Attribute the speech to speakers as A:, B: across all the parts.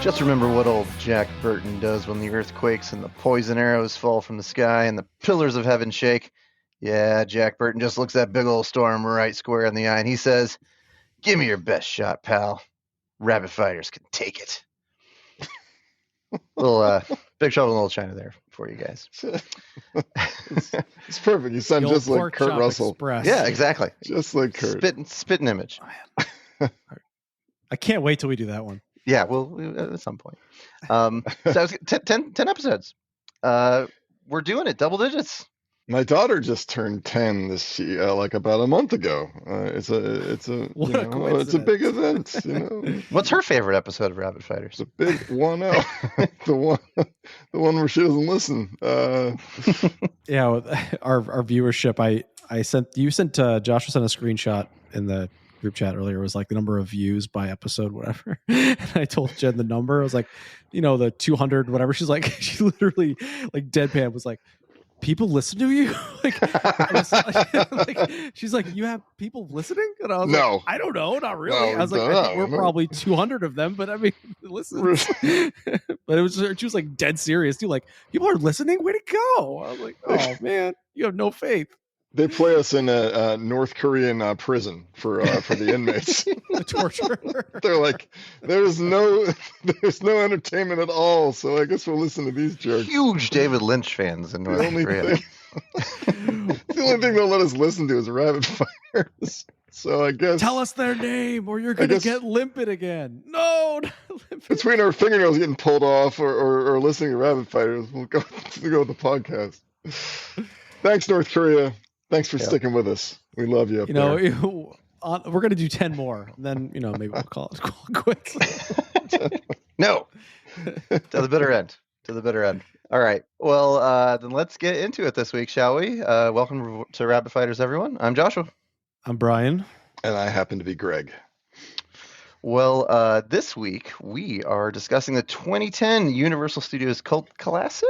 A: Just remember what old Jack Burton does when the earth quakes and the poison arrows fall from the sky and the pillars of heaven shake. Yeah, Jack Burton just looks that big old storm right square in the eye and he says, "Give me your best shot, pal. Rabbit fighters can take it." Little Big Trouble in Little China there for you guys.
B: It's perfect. You sound just like Kurt Russell.
C: Express.
A: Yeah, exactly.
B: Just like Kurt.
A: Spitting image.
C: I can't wait till we do that one.
A: Yeah, well, at some point. So I was 10 episodes. We're doing it, double digits.
B: My daughter just turned 10 this year, like about a month ago. It's a big event. You know,
A: What's her favorite episode of Rabbit Fighters?
B: it's a big one out. the one where she doesn't listen.
C: Yeah, our viewership. You sent Joshua sent a screenshot in the group chat earlier. It was like the number of views by episode, whatever. And I told Jen the number. I was like, the 200, whatever. She's like, she literally like deadpan was like, "People listen to you?" She's like, "You have people listening?" And I was
B: No.
C: like, "I don't know, not really."
B: No,
C: I was like, "I think we're probably 200 of them, but I mean, listen." But she was like dead serious too. Like, people are listening. Way to go! I was like, "Oh man, you have no faith."
B: They play us in a North Korean prison for the inmates.
C: The torture.
B: They're like, there's no entertainment at all. So I guess we'll listen to these jerks.
A: Huge David Lynch fans in North Korea.
B: The only thing they'll let us listen to is Rabbit Fighters. So I guess
C: Tell us their name, or you're gonna get limpid again. No, not limpid.
B: Between our fingernails getting pulled off or listening to Rabbit Fighters, we'll go with the podcast. Thanks, North Korea. Thanks for sticking with us. We love you up there.
C: We're going to do 10 more. And then, maybe we'll call it quits.
A: No. To the bitter end. All right. Well, then let's get into it this week, shall we? Welcome to Rabbit Fighters, everyone. I'm Joshua.
C: I'm Brian.
B: And I happen to be Greg.
A: Well, this week we are discussing the 2010 Universal Studios cult classic,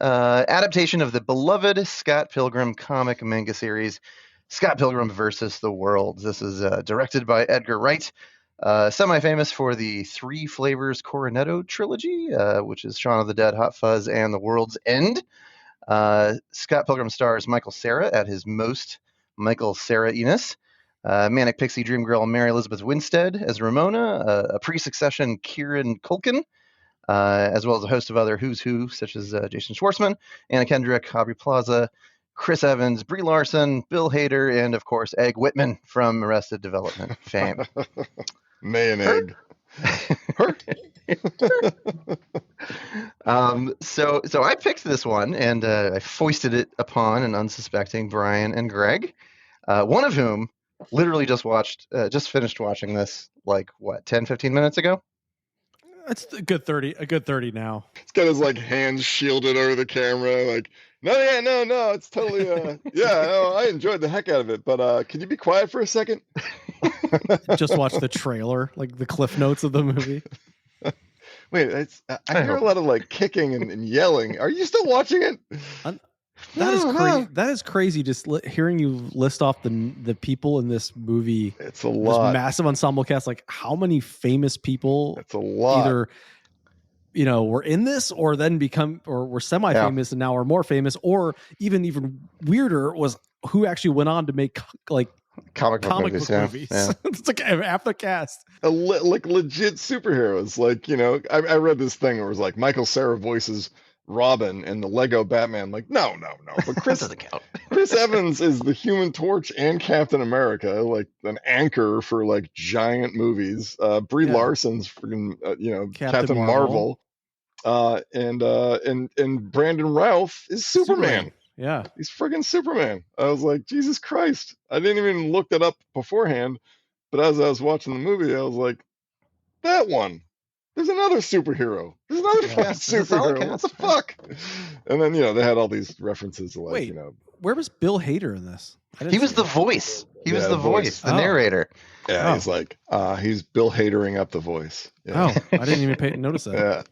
A: adaptation of the beloved Scott Pilgrim comic manga series, Scott Pilgrim versus the World. This is directed by Edgar Wright, semi-famous for the Three Flavors Cornetto trilogy, which is Shaun of the Dead, Hot Fuzz, and The World's End. Scott Pilgrim stars Michael Cera at his most Michael Cera-iness, Manic Pixie Dream Girl Mary Elizabeth Winstead as Ramona, a pre-succession Kieran Culkin, as well as a host of other who's who, such as Jason Schwartzman, Anna Kendrick, Aubrey Plaza, Chris Evans, Brie Larson, Bill Hader, and, of course, Egg Whitman from Arrested Development fame.
B: May and Egg.
A: So I picked this one, and I foisted it upon an unsuspecting Brian and Greg, one of whom literally just finished watching this, 10, 15 minutes ago?
C: It's a good 30 now.
B: He's got his hands shielded over the camera, no, it's totally I enjoyed the heck out of it, but can you be quiet for a second?
C: Just watch the trailer, the cliff notes of the movie.
B: Wait, I hear a lot of kicking and yelling. Are you still watching it?
C: That is crazy. Just hearing you list off the people in this movie.
B: It's a lot.
C: This massive ensemble cast. How many famous people?
B: It's a lot.
C: Either were in this, or then were semi-famous and now are more famous, or even weirder was who actually went on to make
A: comic book movies. Yeah.
C: It's half the cast.
B: Legit superheroes. I read this thing where it was Michael Cera voices Robin and the Lego Batman. No. But Chris
A: doesn't count.
B: Chris Evans is the Human Torch and Captain America, an anchor for giant movies. Brie Larson's freaking Captain Marvel. And Brandon Routh is Superman.
C: Yeah,
B: he's friggin' Superman. I was like, Jesus Christ! I didn't even look that up beforehand, but as I was watching the movie, I was like, that one. There's another superhero. There's another superhero. What the fuck? And then they had all these references to
C: where was Bill Hader in this?
A: He was the voice. He was the voice, the narrator.
B: Yeah, he's he's Bill Hadering up the voice. Yeah.
C: Oh, I didn't even notice that.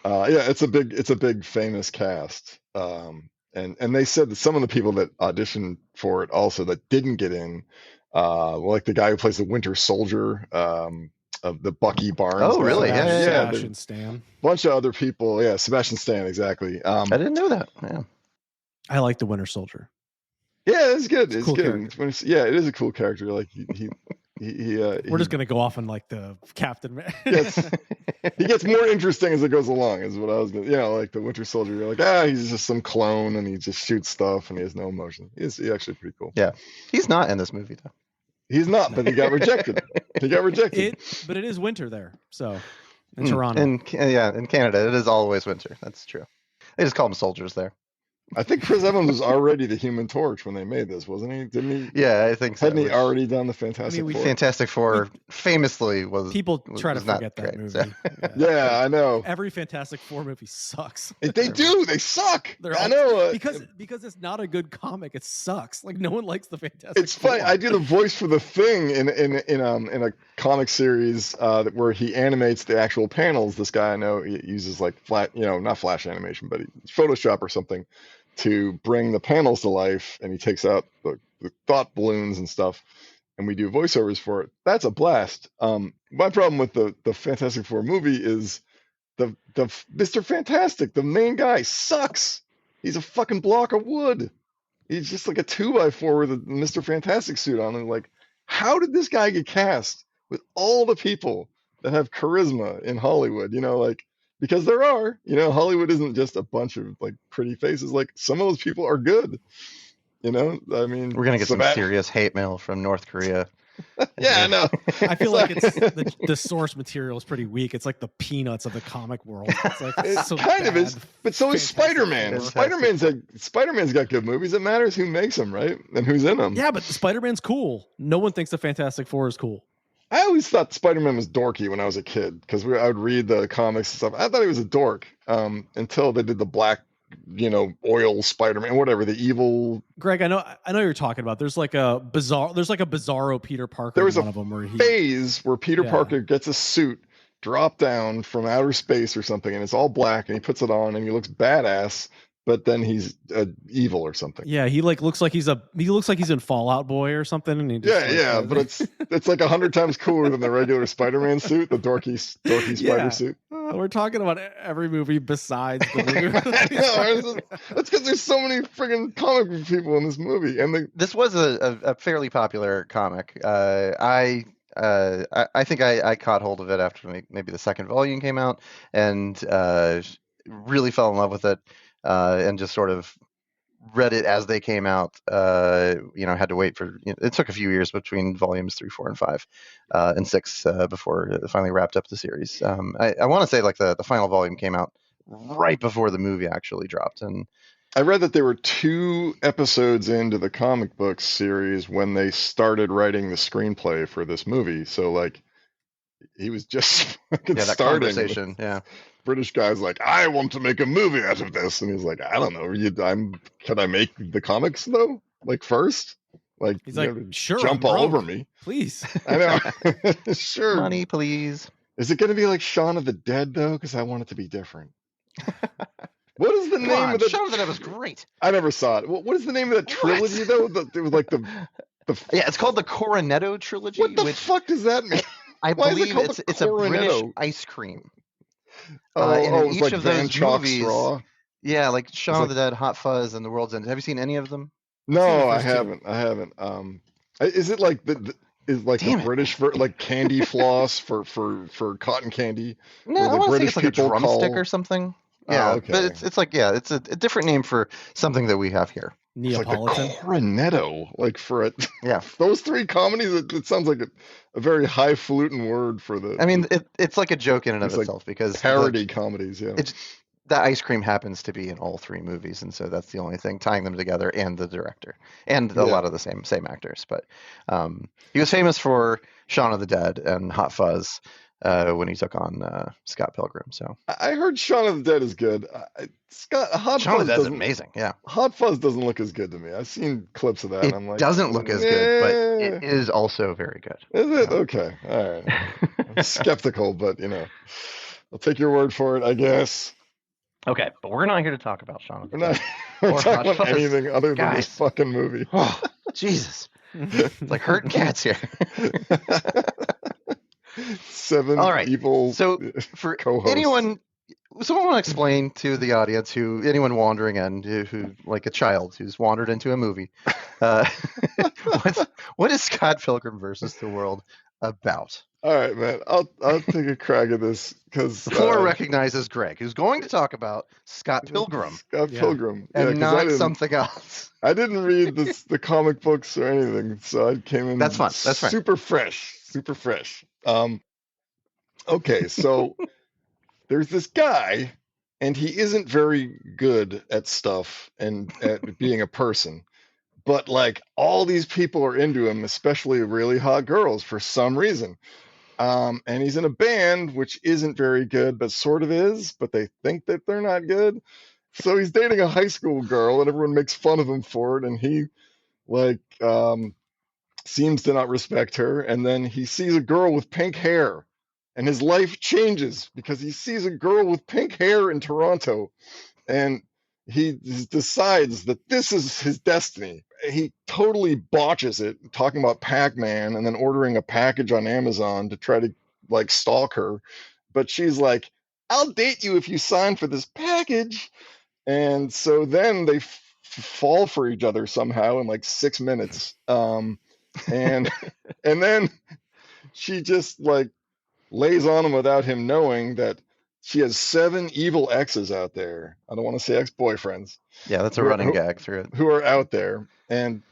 B: Yeah, it's a big famous cast. And they said that some of the people that auditioned for it also that didn't get in, the guy who plays the Winter Soldier, of the Bucky Barnes.
A: Oh, really?
B: guy.
A: Yeah.
C: Sebastian Stan.
B: Bunch of other people. Yeah, Sebastian Stan, exactly.
A: I didn't know that. Yeah.
C: I like the Winter Soldier.
B: Yeah, it's good.
C: It's a
B: It's
C: cool
B: good. Yeah, it is a cool character. Like
C: We're just gonna go off on like the Captain.
B: he gets more interesting as it goes along. Is what I was gonna. Like the Winter Soldier. You're like, he's just some clone and he just shoots stuff and he has no emotion. He's actually pretty cool.
A: Yeah, he's not in this movie though.
B: He's not, but he got rejected.
C: But it is winter there, so in Toronto.
A: In Canada, it is always winter. That's true. They just call them soldiers there.
B: I think Chris Evans was already the Human Torch when they made this, wasn't he? Didn't he?
A: Yeah, I think so.
B: Hadn't he already done the Fantastic Four?
A: Fantastic Four famously was.
C: People try to forget that
A: great,
C: movie.
A: so.
B: Yeah, I know.
C: Every Fantastic Four movie sucks.
B: They do. They suck.
C: I
B: know.
C: Because it's not a good comic. It sucks. Like no one likes the Fantastic.
B: It's funny. I do the voice for the Thing in a comic series where he animates the actual panels. This guy I know he uses like not flash animation, but Photoshop or something to bring the panels to life, and he takes out the thought balloons and stuff, and we do voiceovers for it. That's a blast. My problem with the Fantastic Four movie is the Mr. Fantastic, the main guy, sucks. He's a fucking block of wood. He's just like a 2x4 with a Mr. Fantastic suit on, and like, how did this guy get cast with all the people that have charisma in Hollywood? Because there are, Hollywood isn't just a bunch of like pretty faces. Like some of those people are good. I mean,
A: we're gonna get some serious hate mail from North Korea.
B: Yeah, I know.
C: I feel like it's the source material is pretty weak. It's like the Peanuts of the comic world. It's like
B: it
C: so
B: kind of is, but so is
C: Fantastic
B: Spider-Man.
C: Four.
B: Spider-Man's got good movies. It matters who makes them, right? And who's in them.
C: Yeah, but Spider-Man's cool. No one thinks the Fantastic Four is cool.
B: I always thought Spider-Man was dorky when I was a kid because I would read the comics and stuff. I thought he was a dork until they did the black, oil Spider-Man, whatever, the evil.
C: Greg, I know you're talking about. There's like a bizarro Peter Parker.
B: There was
C: one of them where
B: phase where Peter Parker gets a suit dropped down from outer space or something, and it's all black, and he puts it on, and he looks badass. But then he's evil or something.
C: Yeah, he looks like he's in Fallout Boy or something. And he just
B: but it's like 100 times cooler than the regular Spider-Man suit, the dorky spider suit.
C: We're talking about every movie besides the movie.
B: That's because there's so many friggin' comic book people in this movie, and
A: this was a fairly popular comic. I think I caught hold of it after maybe the second volume came out, and really fell in love with it. And just sort of read it as they came out. Had to wait for. It took a few years between volumes 3, 4, and 5, and 6 before it finally wrapped up the series. I want to say like the final volume came out right before the movie actually dropped, and
B: I read that they were 2 episodes into the comic book series when they started writing the screenplay for this movie. So like, he was just fucking
A: that
B: starting.
A: Conversation, yeah.
B: British guy's like, I want to make a movie out of this, and he's like, I don't know, can I make the comics though? Like first, like
C: he's like, sure,
B: jump all over me,
C: please.
B: I know, sure,
A: money, please.
B: Is it going to be like Shaun of the Dead though? Because I want it to be different. What is the name of the?
A: Shaun of the Dead was great.
B: I never saw it. What is the name of that trilogy though? It was like the.
A: Yeah, it's called the Coronetto trilogy.
B: What the fuck does that mean?
A: I believe it's a British ice cream.
B: In
A: each
B: like
A: of
B: Van
A: those
B: Chalk
A: movies,
B: Straw?
A: Yeah, like Shaun of the Dead, Hot Fuzz, and The World's End. Have you seen any of them?
B: No, I haven't. Is it like the British like candy floss for cotton candy?
A: No, I want to say it's like a drumstick or something. Yeah, okay. But it's like it's a different name for something that we have here.
C: Neapolitan.
B: Like Coronetto, like for it.
A: Yeah,
B: those 3 comedies. It sounds like a very highfalutin word for the.
A: I mean, it's like a joke in and of itself because
B: parody comedies. Yeah,
A: the ice cream happens to be in all 3 movies, and so that's the only thing tying them together, and the director, and a lot of the same actors. But he was famous for Shaun of the Dead and Hot Fuzz. When he took on Scott Pilgrim, so
B: I heard Shaun of the Dead is good.
A: Shaun of the Dead is amazing. Yeah,
B: Hot Fuzz doesn't look as good to me. I've seen clips of that. And I'm like,
A: doesn't look as good, but it is also very good.
B: Is it? Okay, all right. I'm skeptical, but I'll take your word for it, I guess.
A: Okay, but we're not here to talk about Shaun of the Dead.
B: We're talking about anything other than this fucking movie.
A: Oh, Jesus, it's like herding cats here.
B: 7
A: All right.
B: evil
A: So for
B: co-hosts.
A: anyone, someone want to explain to the audience, anyone wandering in, who like a child who's wandered into a movie, what is Scott Pilgrim versus the World about?
B: All right, man. I'll take a crack at this because
A: The floor recognizes Greg, who's going to talk about Scott Pilgrim
B: Scott Pilgrim,
A: and
B: because I
A: not something else.
B: I didn't read the comic books or anything, so I came in.
A: That's fine. That's fine.
B: Super fresh. Okay, so there's this guy, and he isn't very good at stuff and at being a person. But like all these people are into him, especially really hot girls for some reason. And he's in a band which isn't very good, but sort of is, but they think that they're not good. So he's dating a high school girl, and everyone makes fun of him for it. And he like seems to not respect her. And then he sees a girl with pink hair, and his life changes because he sees a girl with pink hair in Toronto, and he decides that this is his destiny. He totally botches it, talking about Pac-Man and then ordering a package on Amazon to try to like stalk her. But she's like, I'll date you if you sign for this package. And so then they fall for each other somehow in like 6 minutes. And and then she just like lays on him without him knowing that she has 7 evil exes out there. I don't want to say ex-boyfriends.
A: Yeah, that's a running gag through it.
B: Who are out there, and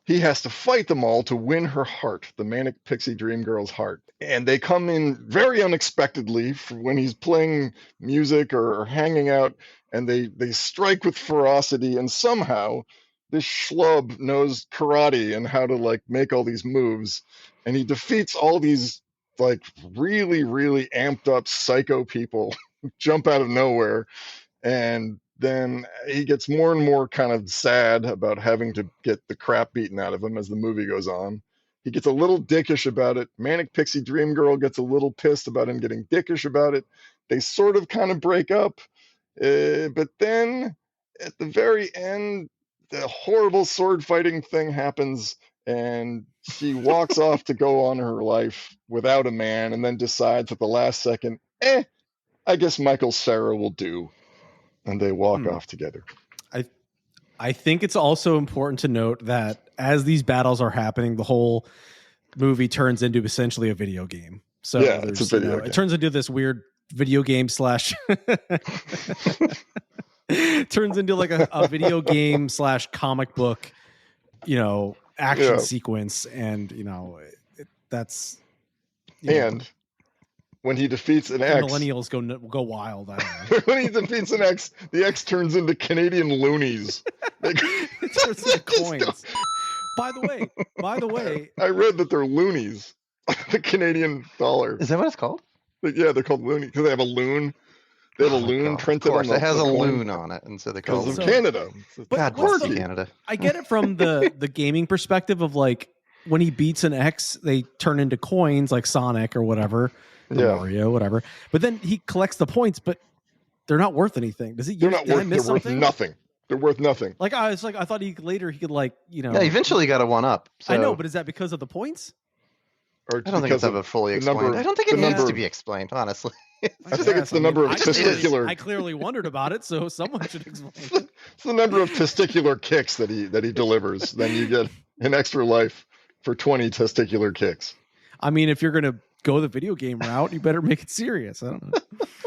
B: he has to fight them all to win her heart, the manic pixie dream girl's heart. And they come in very unexpectedly when he's playing music or hanging out, and they strike with ferocity, and somehow this schlub knows karate and how to like make all these moves, and he defeats all these like really, really amped up psycho people who jump out of nowhere. And then he gets more and more kind of sad about having to get the crap beaten out of him as the movie goes on. He gets a little dickish about it. Manic Pixie Dream Girl gets a little pissed about him getting dickish about it. They sort of kind of break up. But then at the very end, the horrible sword fighting thing happens, and she walks off to go on her life without a man, and then decides at the last second, I guess Michael Cera will do. And they walk off together.
C: I think it's also important to note that as these battles are happening, the whole movie turns into essentially a video game. So
B: yeah, it's a video game.
C: It turns into this weird video game slash turns into like a video game slash comic book, action sequence. And, that's...
B: And when he defeats an X...
C: Millennials go wild. I don't know.
B: When he defeats an X, the X turns into Canadian loonies.
C: It turns into coins. By the way...
B: I read that they're loonies. The Canadian dollar.
A: Is that what it's called?
B: Yeah, they're called loonies because they have a loon. They have a loon printed on the
A: it has a loon on it, and so they call it
B: Canada.
A: God bless Canada.
C: I get it from the gaming perspective of like when he beats an X, they turn into coins like Sonic or whatever, Mario, whatever. But then he collects the points, but they're not worth anything. Does he?
B: They're not worth. They're worth nothing. They're worth nothing.
C: Like I thought he could like
A: Yeah, eventually got a 1-up. So.
C: I know, but is that because of the points?
B: Or
A: I don't think it's ever fully explained. I don't think it needs to be explained, honestly.
B: I think it's the number of testicular.
C: I clearly wondered about it, so someone should explain.
B: It's the number of testicular kicks that he delivers. Then you get an extra life for 20 testicular kicks.
C: I mean, if you're gonna go the video game route, you better make it serious. I don't know.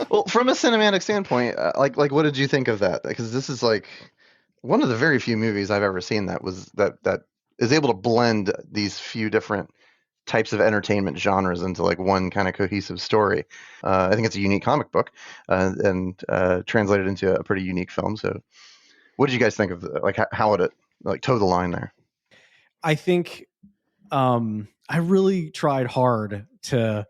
A: Well, from a cinematic standpoint, like what did you think of that? Because this is like one of the very few movies I've ever seen that is able to blend these few different types of entertainment genres into like one kind of cohesive story. I think it's a unique comic book and translated into a pretty unique film. So what did you guys think of like how would it like toe the line there?
C: I think I really tried hard to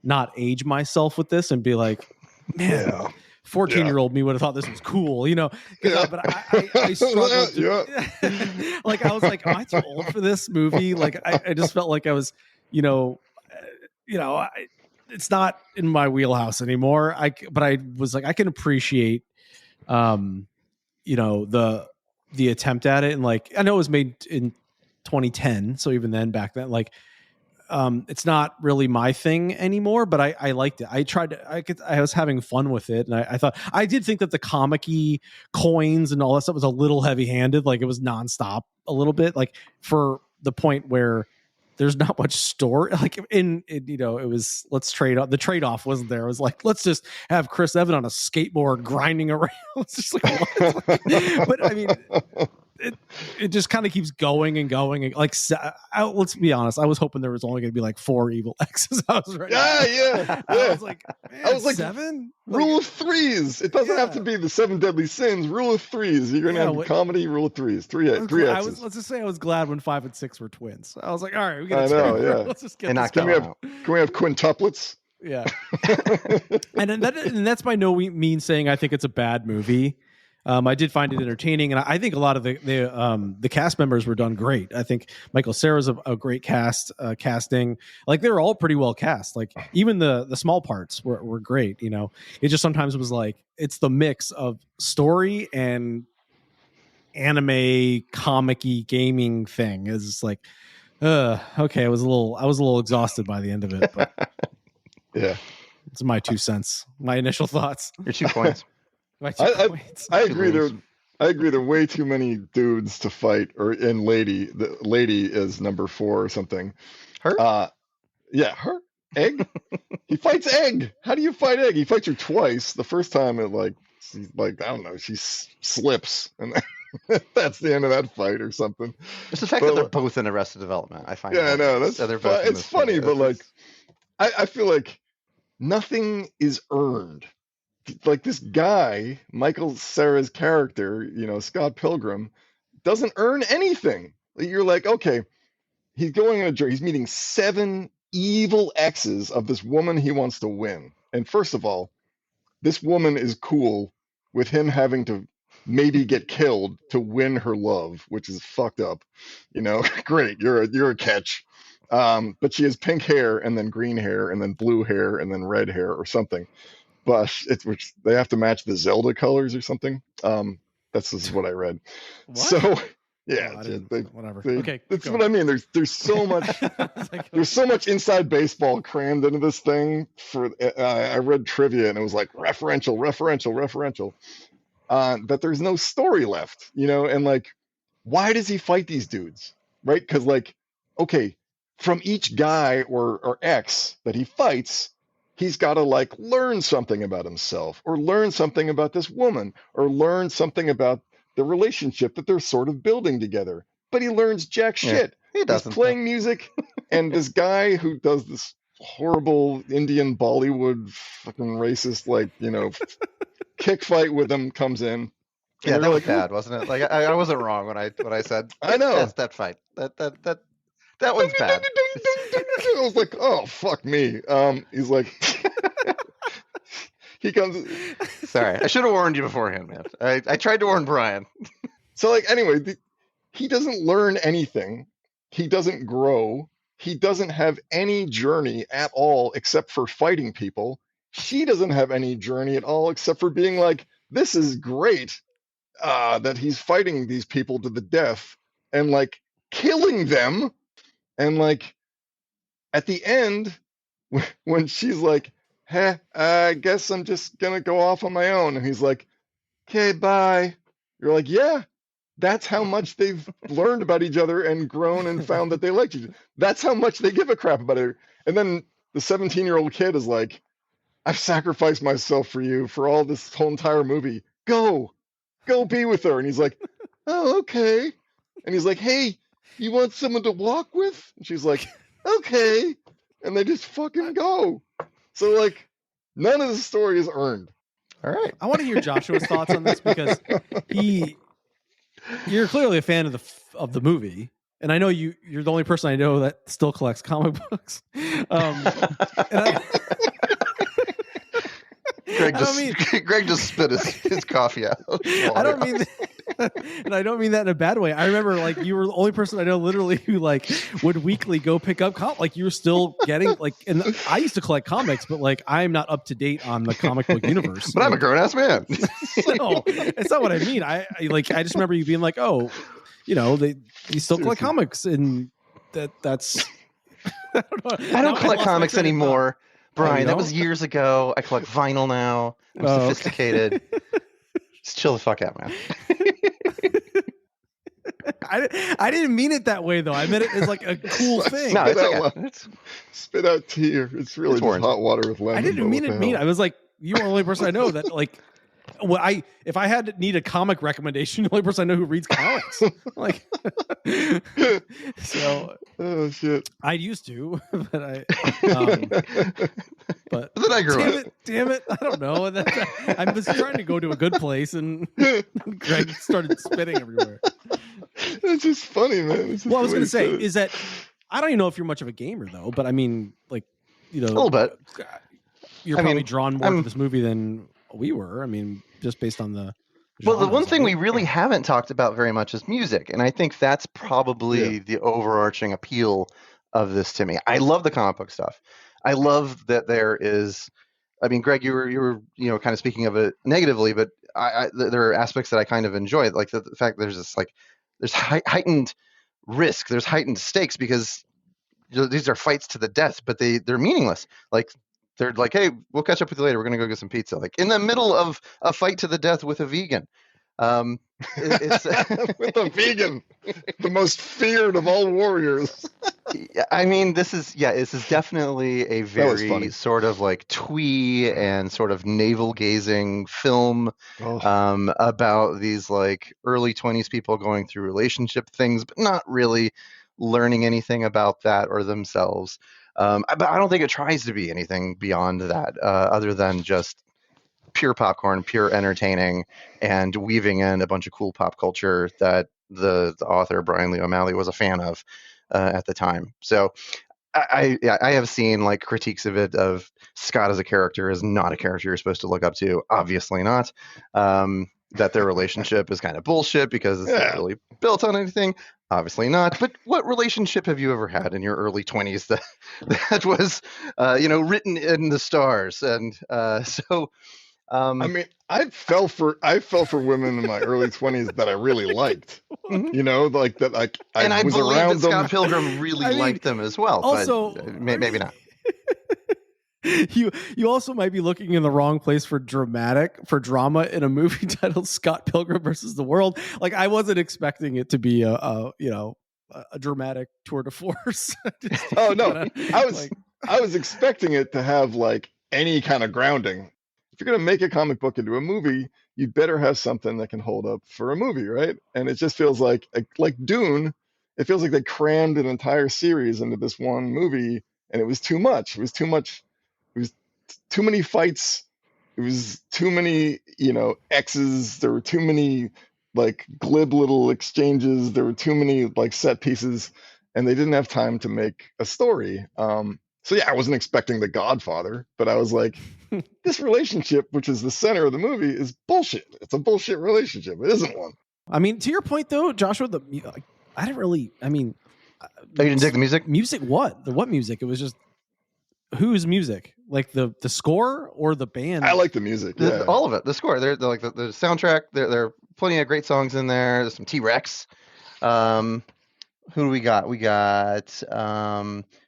C: not age myself with this and be like, man, 14-year-old me would have thought this was cool, but I struggled to, like I was like, am I too old for this movie? Like I just felt like I was it's not in my wheelhouse anymore. But I was like, I can appreciate, the attempt at it. And like, I know it was made in 2010. So even then back then, like, it's not really my thing anymore, but I liked it. I was having fun with it. And I did think that the comic-y coins and all that stuff was a little heavy handed. Like it was nonstop a little bit, like for the point where there's not much story. Like it was, let's trade off. The trade-off wasn't there. It was like, let's just have Chris Evans on a skateboard grinding around. It's just like, what? But I mean, it just kind of keeps going and going. Like, let's be honest. I was hoping there was only going to be like 4 evil X's. I was right.
B: Yeah.
C: I was like, man, 7?
B: Rule of threes. It doesn't have to be the 7 deadly sins. Rule of threes. You're going to have comedy. Rule of threes. Three X's.
C: Let's just say I was glad when 5 and 6 were twins. I was like, all right, we got
B: to. Yeah.
C: Let's just get.
B: Can we have quintuplets?
C: Yeah. and that's by no means saying I think it's a bad movie. I did find it entertaining, and I think a lot of the cast members were done great. I think Michael Cera's a great casting. Like they were all pretty well cast. Like even the small parts were great. You know, it just sometimes was like it's the mix of story and anime comic-y gaming thing. It's just like, okay, I was a little exhausted by the end of it. But
B: yeah,
C: it's my 2 cents, my initial thoughts.
A: Your 2 points.
B: I agree. I agree. There are way too many dudes to fight, and lady. The lady is number 4 or something.
A: Her?
B: Yeah, her. Egg. He fights Egg. How do you fight Egg? He fights her twice. The first time, she's like I don't know. She slips, and that's the end of that fight or something.
A: It's the fact that they're both in Arrested Development. I find.
B: Yeah, I know. That's it's funny, but like, I feel like nothing is earned. Like this guy, Michael Cera's character, Scott Pilgrim, doesn't earn anything. You're like, okay, he's going on a journey. He's meeting 7 evil exes of this woman he wants to win. And first of all, this woman is cool with him having to maybe get killed to win her love, which is fucked up. Great, you're a catch. But she has pink hair and then green hair and then blue hair and then red hair or something. But which they have to match the Zelda colors or something. This is what I read.
C: What?
B: So yeah,
C: whatever.
B: Okay, that's what I mean. There's so much. There's so much inside baseball crammed into this thing. I read trivia and it was like referential. That there's no story left, and like, why does he fight these dudes, right? Because like, okay, from each guy or ex that he fights, he's got to like learn something about himself or learn something about this woman or learn something about the relationship that they're sort of building together. But he learns jack shit.
A: He doesn't.
B: He's playing music, and this guy who does this horrible Indian Bollywood fucking racist, kick fight with him comes in.
A: Yeah, that was bad, wasn't it? Like I wasn't wrong when I said
B: I know
A: that fight. That one's bad.
B: I was like, oh fuck me. He's like, he comes.
A: Sorry, I should have warned you beforehand, man. I tried to warn Brian.
B: So like, anyway, he doesn't learn anything. He doesn't grow. He doesn't have any journey at all except for fighting people. She doesn't have any journey at all except for being like, this is great that he's fighting these people to the death and like killing them. And like at the end, when she's like, hey, I guess I'm just going to go off on my own. And he's like, okay, bye. You're like, yeah, that's how much they've learned about each other and grown and found that they like each other. That's how much they give a crap about it. And then the 17-year-old kid is like, I've sacrificed myself for you for all this whole entire movie. Go be with her. And he's like, oh, okay. And he's like, hey, you want someone to walk with? And she's like, okay. And they just fucking go. So like, none of the story is earned.
A: All right.
C: I want to hear Joshua's thoughts on this because you're clearly a fan of the movie. And I know you're the only person I know that still collects comic books.
A: Greg just spit his coffee out.
C: I don't mean that, and I don't mean that in a bad way. I remember like you were the only person I know literally who like would weekly go pick up like you were still getting like, and I used to collect comics, but like I'm not up to date on the comic book universe.
A: But I'm a grown ass man.
C: No, it's not what I mean. I just remember you being like, oh, you still collect comics, and that's don't know.
A: I
C: Now
A: don't collect
C: lost my
A: comics
C: train of thought.
A: anymore, Brian.
C: you
A: That was
C: don't?
A: years ago. I collect vinyl now. I'm
C: Oh, okay.
A: sophisticated. Just chill the fuck out, man.
C: I didn't mean it that way though. I meant it as like a cool thing.
A: No, it's
B: Spit
A: okay.
B: out spit out tea. It's really just
A: warranted.
B: hot water with lemon.
C: I didn't
B: but
C: mean
B: what
C: it
B: the
C: mean.
B: hell?
C: I was like, you are the only person I know that like. Well, if I had to need a comic recommendation, the only person I know who reads comics. Like, so.
B: Oh shit!
C: I used to, but I. But
A: then I grew up.
C: Damn it! I don't know. I was trying to go to a good place, and Greg started spitting everywhere.
B: It's just funny, man.
C: Well, I was going to say is that I don't even know if you're much of a gamer though, but I mean, like, you know,
A: a little bit.
C: You're probably drawn more to this movie than we were. I mean, just based on the.
A: Well, the one thing we really haven't talked about very much is music, and I think that's probably the overarching appeal of this to me. I love the comic book stuff. I love that there is. I mean, Greg, you were kind of speaking of it negatively, but there are aspects that I kind of enjoy, like the fact there's this there's heightened risk, there's heightened stakes because these are fights to the death, but they're meaningless. Like they're like, hey, we'll catch up with you later. We're gonna go get some pizza. Like in the middle of a fight to the death with a vegan. It's
B: with a vegan, the most feared of all warriors.
A: I mean, this is definitely a very sort of like twee and sort of navel gazing film about these like early 20s people going through relationship things, but not really learning anything about that or themselves. But I don't think it tries to be anything beyond that, other than just pure popcorn, pure entertaining, and weaving in a bunch of cool pop culture that the author Brian Lee O'Malley was a fan of at the time. So I have seen like critiques of it of Scott as a character is not a character you're supposed to look up to. Obviously not. That their relationship is kind of bullshit because it's not really built on anything. Obviously not. But what relationship have you ever had in your early 20s that was written in the stars? And so.
B: I mean, I fell for women in my early 20s that I really liked. You know, like that. Like I was
A: believe
B: around
A: that
B: them.
A: Scott Pilgrim really liked them as well.
C: Also,
A: but maybe not.
C: You also might be looking in the wrong place for drama in a movie titled Scott Pilgrim versus the World. Like I wasn't expecting it to be a dramatic tour de force.
B: Oh no, I was expecting it to have like any kind of grounding. If you're going to make a comic book into a movie, you better have something that can hold up for a movie, right? And it just feels like Dune. It feels like they crammed an entire series into this one movie, and it was too much. It was too much. It was too many fights. It was too many, X's. There were too many like glib little exchanges. There were too many like set pieces, and they didn't have time to make a story. So yeah, I wasn't expecting The Godfather, but I was like, this relationship, which is the center of the movie, is bullshit. It's a bullshit relationship. It isn't one.
C: I mean, to your point though, Joshua, I didn't really. I mean,
A: you didn't dig the music?
C: Music? What? What music? It was just whose music? Like the score or the band?
B: I like the music. Yeah.
A: All of it. The score. They're like the soundtrack. There are plenty of great songs in there. There's some T-Rex. Who do we got? We got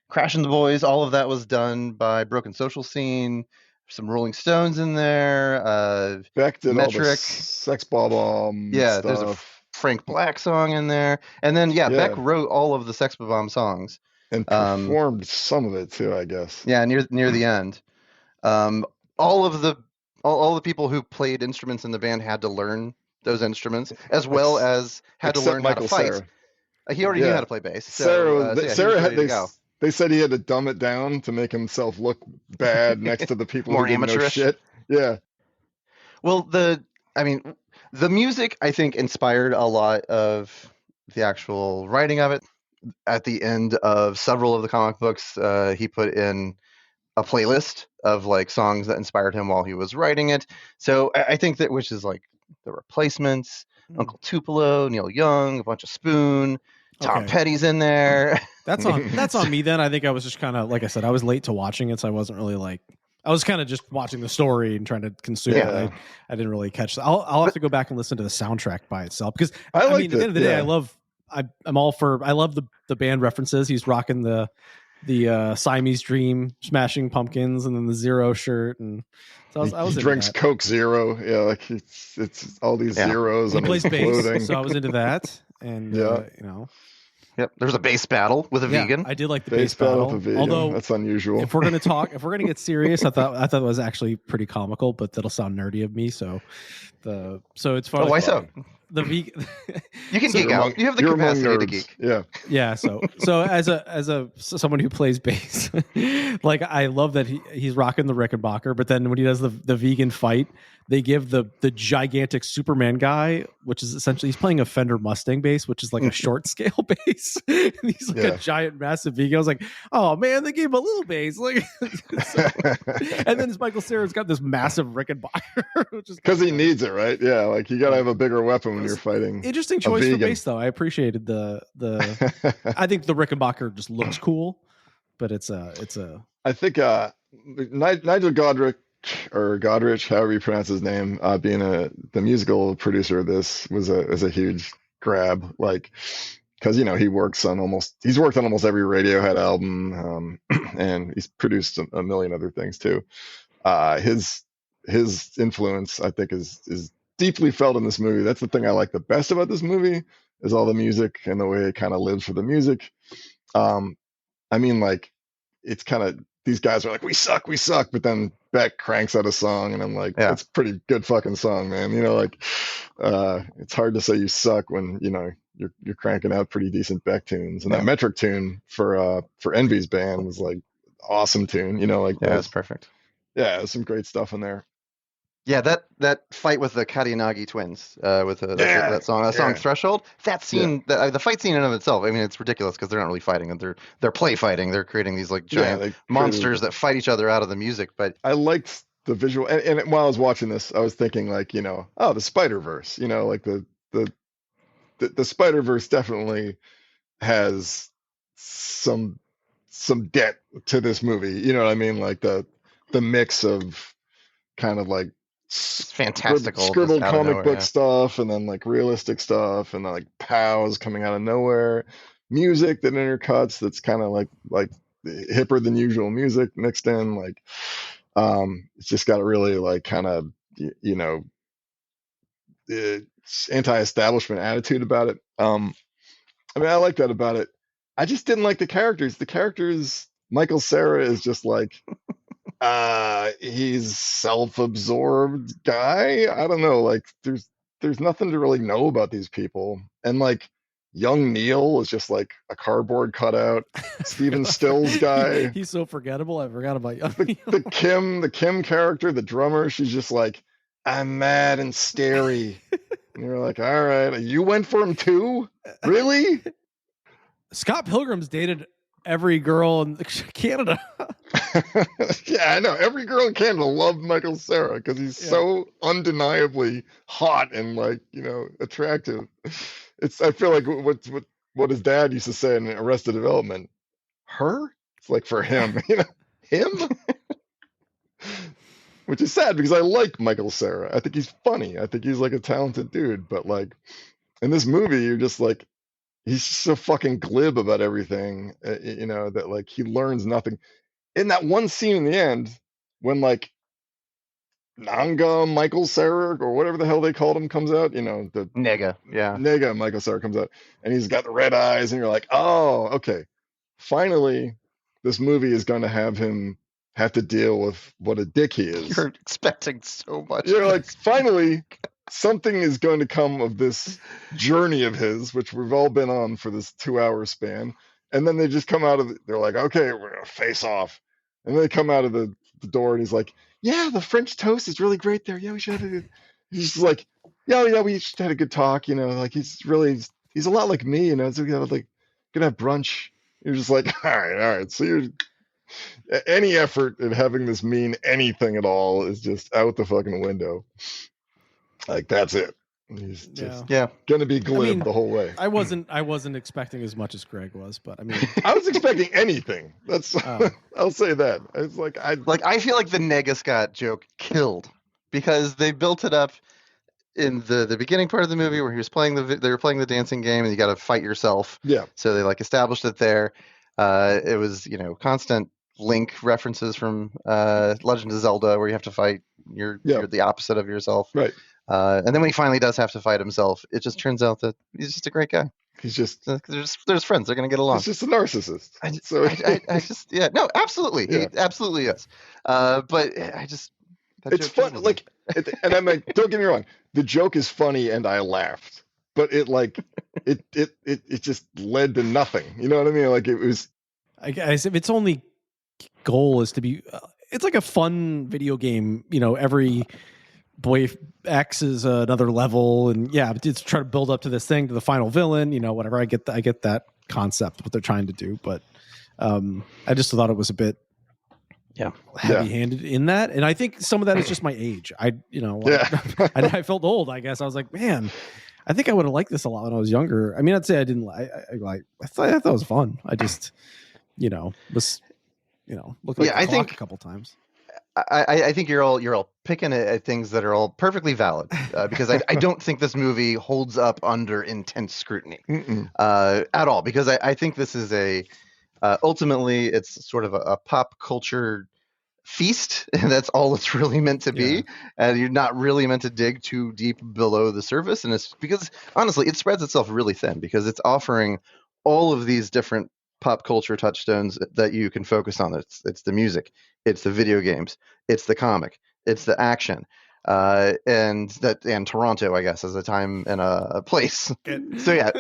A: Crash and the Boys. All of that was done by Broken Social Scene. Some Rolling Stones in there.
B: Beck did all the
A: Metric.
B: Sex Bomb.
A: Yeah,
B: stuff.
A: there's a Frank Black song in there, and then Beck wrote all of the Sex Bomb songs
B: and performed some of it too, I guess.
A: Yeah, near the end. All the people who played instruments in the band had to learn those instruments, as well as had to learn
B: Michael
A: how to fight.
B: Cera.
A: He already knew how to play bass. So,
B: Sarah had they said he had to dumb it down to make himself look bad next to the people
A: more
B: who didn't know
A: amateurish.
B: shit. Yeah.
A: Well, the music I think inspired a lot of the actual writing of it. At the end of several of the comic books, he put in a playlist of like songs that inspired him while he was writing it. So I think that, which is like The Replacements, Uncle Tupelo, Neil Young, a bunch of Spoon, Tom Petty's in there.
C: That's on me then. I think I was just kind of, like I said, I was late to watching it, so I wasn't really like, I was kind of just watching the story and trying to consume it. I didn't really catch. I'll have to go back and listen to the soundtrack by itself, because I mean, at the end of the day, I love the band references. He's rocking the the Siamese Dream, Smashing Pumpkins, and then the Zero shirt, and so I was
B: he
C: into
B: drinks
C: that.
B: Coke Zero. Yeah, like it's all these
A: Yeah.
B: zeros
C: He
B: on his
C: plays bass,
B: clothing.
C: so I was into that, and
B: Yeah.
A: Yep. There's a bass battle with a vegan.
C: I did like the
B: Bass
C: bass
B: battle
C: battle.
B: with a vegan.
C: Although,
B: That's unusual.
C: if we're gonna get serious, I thought it was actually pretty comical, but that'll sound nerdy of me. So it's fun.
A: Oh, why so?
C: The vegan.
A: You can geek out. You have the
B: you're among
A: capacity to
B: nerds.
A: geek.
B: Yeah.
C: So as someone who plays bass, like I love that he's rocking the Rickenbacker, but then when he does the vegan fight, they give the gigantic Superman guy, which is essentially he's playing a Fender Mustang bass, which is like a short scale bass. And he's like a giant, massive vegan. I was like, oh man, they gave him a little bass, like. And then Michael Cera's got this massive Rickenbacker, which is
B: because he needs it, right? Yeah, like you gotta have a bigger weapon when you're fighting.
C: Interesting choice for bass, though. I appreciated the. I think the Rickenbacker just looks cool, but it's a.
B: I think Nigel Godrich, however you pronounce his name, being the musical producer of this was a huge grab, like because he's worked on almost every Radiohead album, and he's produced a million other things too. His influence, I think, is deeply felt in this movie. That's the thing I like the best about this movie is all the music and the way it kind of lives for the music. I mean, like, it's kind of these guys are like, we suck, but then Beck cranks out a song, and I'm like, that's a pretty good fucking song, man. It's hard to say you suck when you're cranking out pretty decent Beck tunes, and that metric tune for Envy's band was like awesome tune. That's
A: perfect.
B: Yeah, there's some great stuff in there.
A: Yeah, that fight with the Karianagi twins, with that song Threshold. That scene, the fight scene in and of itself. I mean, it's ridiculous because they're not really figging, and they're play fighting. They're creating these like giant monsters that fight each other out of the music. But
B: I liked the visual, and while I was watching this, I was thinking like, the Spider-Verse. Like the Spider-Verse definitely has some debt to this movie. You know what I mean? Like the mix of kind of like
A: fantastical
B: scribbled comic book stuff, and then like realistic stuff, and then like POWs coming out of nowhere, music that intercuts that's kind of like hipper than usual music mixed in. Like it's just got a really like kind of anti-establishment attitude about it. I mean, I like that about it. I just didn't like the characters. Michael Cera is just like he's self-absorbed guy. I don't know, like there's nothing to really know about these people. And like young Neil is just like a cardboard cutout. Steven Stills guy.
C: He's so forgettable. I forgot about young
B: Neil. The Kim character, the drummer, she's just like, I'm mad and scary. And you're like, all right, you went for him too? Really?
C: Scott Pilgrim's dated every girl in Canada.
B: Yeah, I know. Every girl in Canada loved Michael Cera because he's so undeniably hot and like, attractive. I feel like what his dad used to say in Arrested Development. Her? It's like for him, him? Which is sad because I like Michael Cera. I think he's funny. I think he's like a talented dude. But like in this movie, you're just like, he's just so fucking glib about everything, that like he learns nothing. In that one scene in the end, when like Nanga Michael Cera or whatever the hell they called him comes out, the Nega Michael Cera comes out, and he's got the red eyes, and you're like, oh, okay, finally, this movie is going to have him have to deal with what a dick he is.
A: You're expecting so much.
B: You're like, finally, something is going to come of this journey of his, which we've all been on for this 2-hour span. And then they just come out of they're like, okay, we're going to face off. And they come out of the door, and he's like, yeah, the French toast is really great there. Yeah, we should have it. He's just like, yeah, we just had a good talk. Like he's a lot like me, so we're like gonna have brunch. You're just like, all right. So any effort at having this mean anything at all is just out the fucking window. Like that's it. He's just gonna be glib the whole way.
C: I wasn't expecting as much as Greg was, but I mean,
B: I was expecting anything. That's I'll say that. It's like
A: I feel like the Nega Scott joke killed because they built it up in the beginning part of the movie where he was playing they were playing the dancing game, and you got to fight yourself.
B: Yeah.
A: So they like established it there. It was, constant Link references from Legend of Zelda, where you have to fight you're the opposite of yourself.
B: Right.
A: And then when he finally does have to fight himself, it just turns out that he's just a great guy.
B: He's just
A: they're friends. They're gonna get along.
B: He's just a narcissist.
A: I just no, absolutely, he absolutely is. But I just
B: it's fun. Like, and I'm like, don't get me wrong, the joke is funny, and I laughed, but it just led to nothing. You know what I mean? Like it was.
C: I guess if its only goal is to be, it's like a fun video game. Every boy X is another level, and it's try to build up to this thing, to the final villain. Whatever. I get that concept, what they're trying to do, but I just thought it was a bit heavy-handed in that, and I think some of that is just my age. I felt old. I guess I was like, man, I think I would have liked this a lot when I was younger. I mean, I'd say I didn't. I thought it was fun. I just, was, looked like I think a couple times.
A: I think you're all picking at things that are all perfectly valid because I don't think this movie holds up under intense scrutiny at all, because I think this is ultimately it's sort of a pop culture feast, and that's all it's really meant to be. And you're not really meant to dig too deep below the surface, and it's because honestly it spreads itself really thin because it's offering all of these different pop culture touchstones that you can focus on. It's the music, it's the video games, it's the comic, it's the action, and Toronto, I guess, as a time and a place. So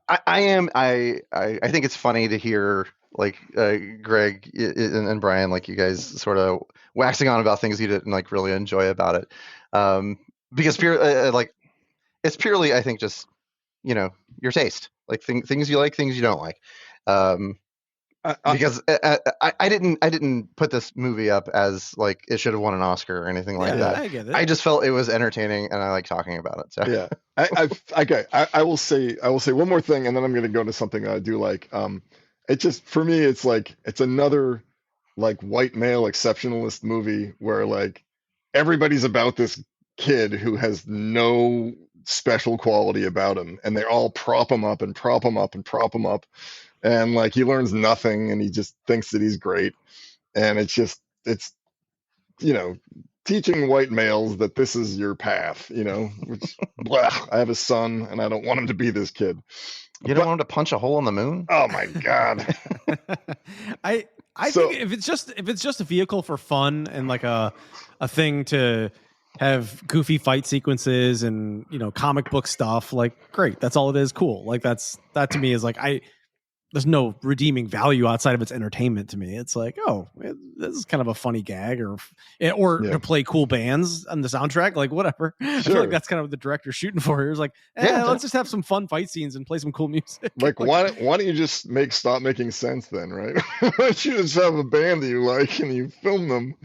A: I think it's funny to hear like Greg and Brian, like you guys sort of waxing on about things you didn't like really enjoy about it, because it's purely I think just your taste, like things you like, things you don't like. Because I didn't put this movie up as like it should have won an Oscar or anything like that.
C: I get it.
A: I just felt it was entertaining and I like talking about it. So
B: yeah, I will say one more thing, and then I'm going to go to something I do like. It just, for me, it's like it's another like white male exceptionalist movie where like everybody's about this kid who has no special quality about him, and they all prop him up and prop him up and prop him up, and like he learns nothing, and he just thinks that he's great, and it's teaching white males that this is your path, which I have a son and I don't want him to be this kid.
A: You don't want him to punch a hole in the moon?
B: Oh my god.
C: I think if it's just a vehicle for fun and like a thing to have goofy fight sequences and comic book stuff, like great, that's all it is. Cool. Like that to me is like there's no redeeming value outside of its entertainment to me. It's like, oh, this is kind of a funny gag, or to play cool bands on the soundtrack, like whatever. Sure. I feel like that's kind of what the director's shooting for here. It's like, let's just have some fun fight scenes and play some cool music.
B: Like why don't you just stop making sense then, right? Why don't you just have a band that you like and you film them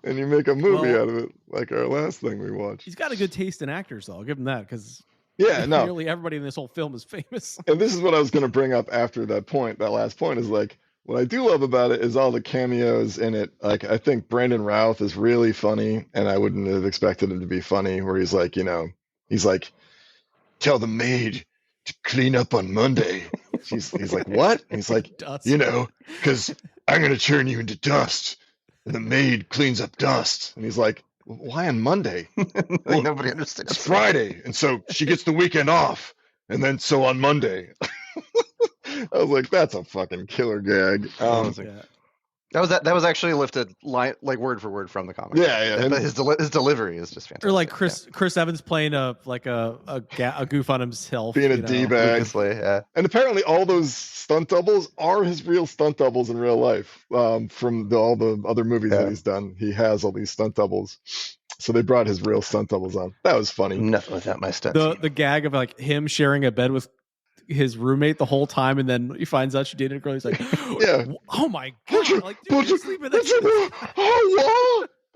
B: and you make a movie out of it, like our last thing we watched.
C: He's got a good taste in actors, though. I'll give him that, because nearly everybody in this whole film is famous.
B: And this is what I was going to bring up after that last point is like, what I do love about it is all the cameos in it. Like, I think Brandon Routh is really funny, and I wouldn't have expected him to be funny, where he's like, he's like, tell the maid to clean up on Monday. He's like, what? And he's like, because I'm going to turn you into dust, and the maid cleans up dust. And he's like, why on Monday?
A: Well, nobody understands.
B: It's Friday, and so she gets the weekend off, and then so on Monday. I was like, that's a fucking killer gag.
A: That was actually lifted like word for word from the comic.
B: Yeah.
A: And his delivery is just fantastic.
C: Or like Chris Evans playing a goof on himself,
B: being a d-bag.
A: Yeah.
B: And apparently all those stunt doubles are his real stunt doubles in real life. From all the other movies that he's done, he has all these stunt doubles. So they brought his real stunt doubles on. That was funny.
A: Nothing without my stunt.
C: The gag of like him sharing a bed with his roommate the whole time, and then he finds out she dated a girl. He's like, oh my god, like, dude, you're sleeping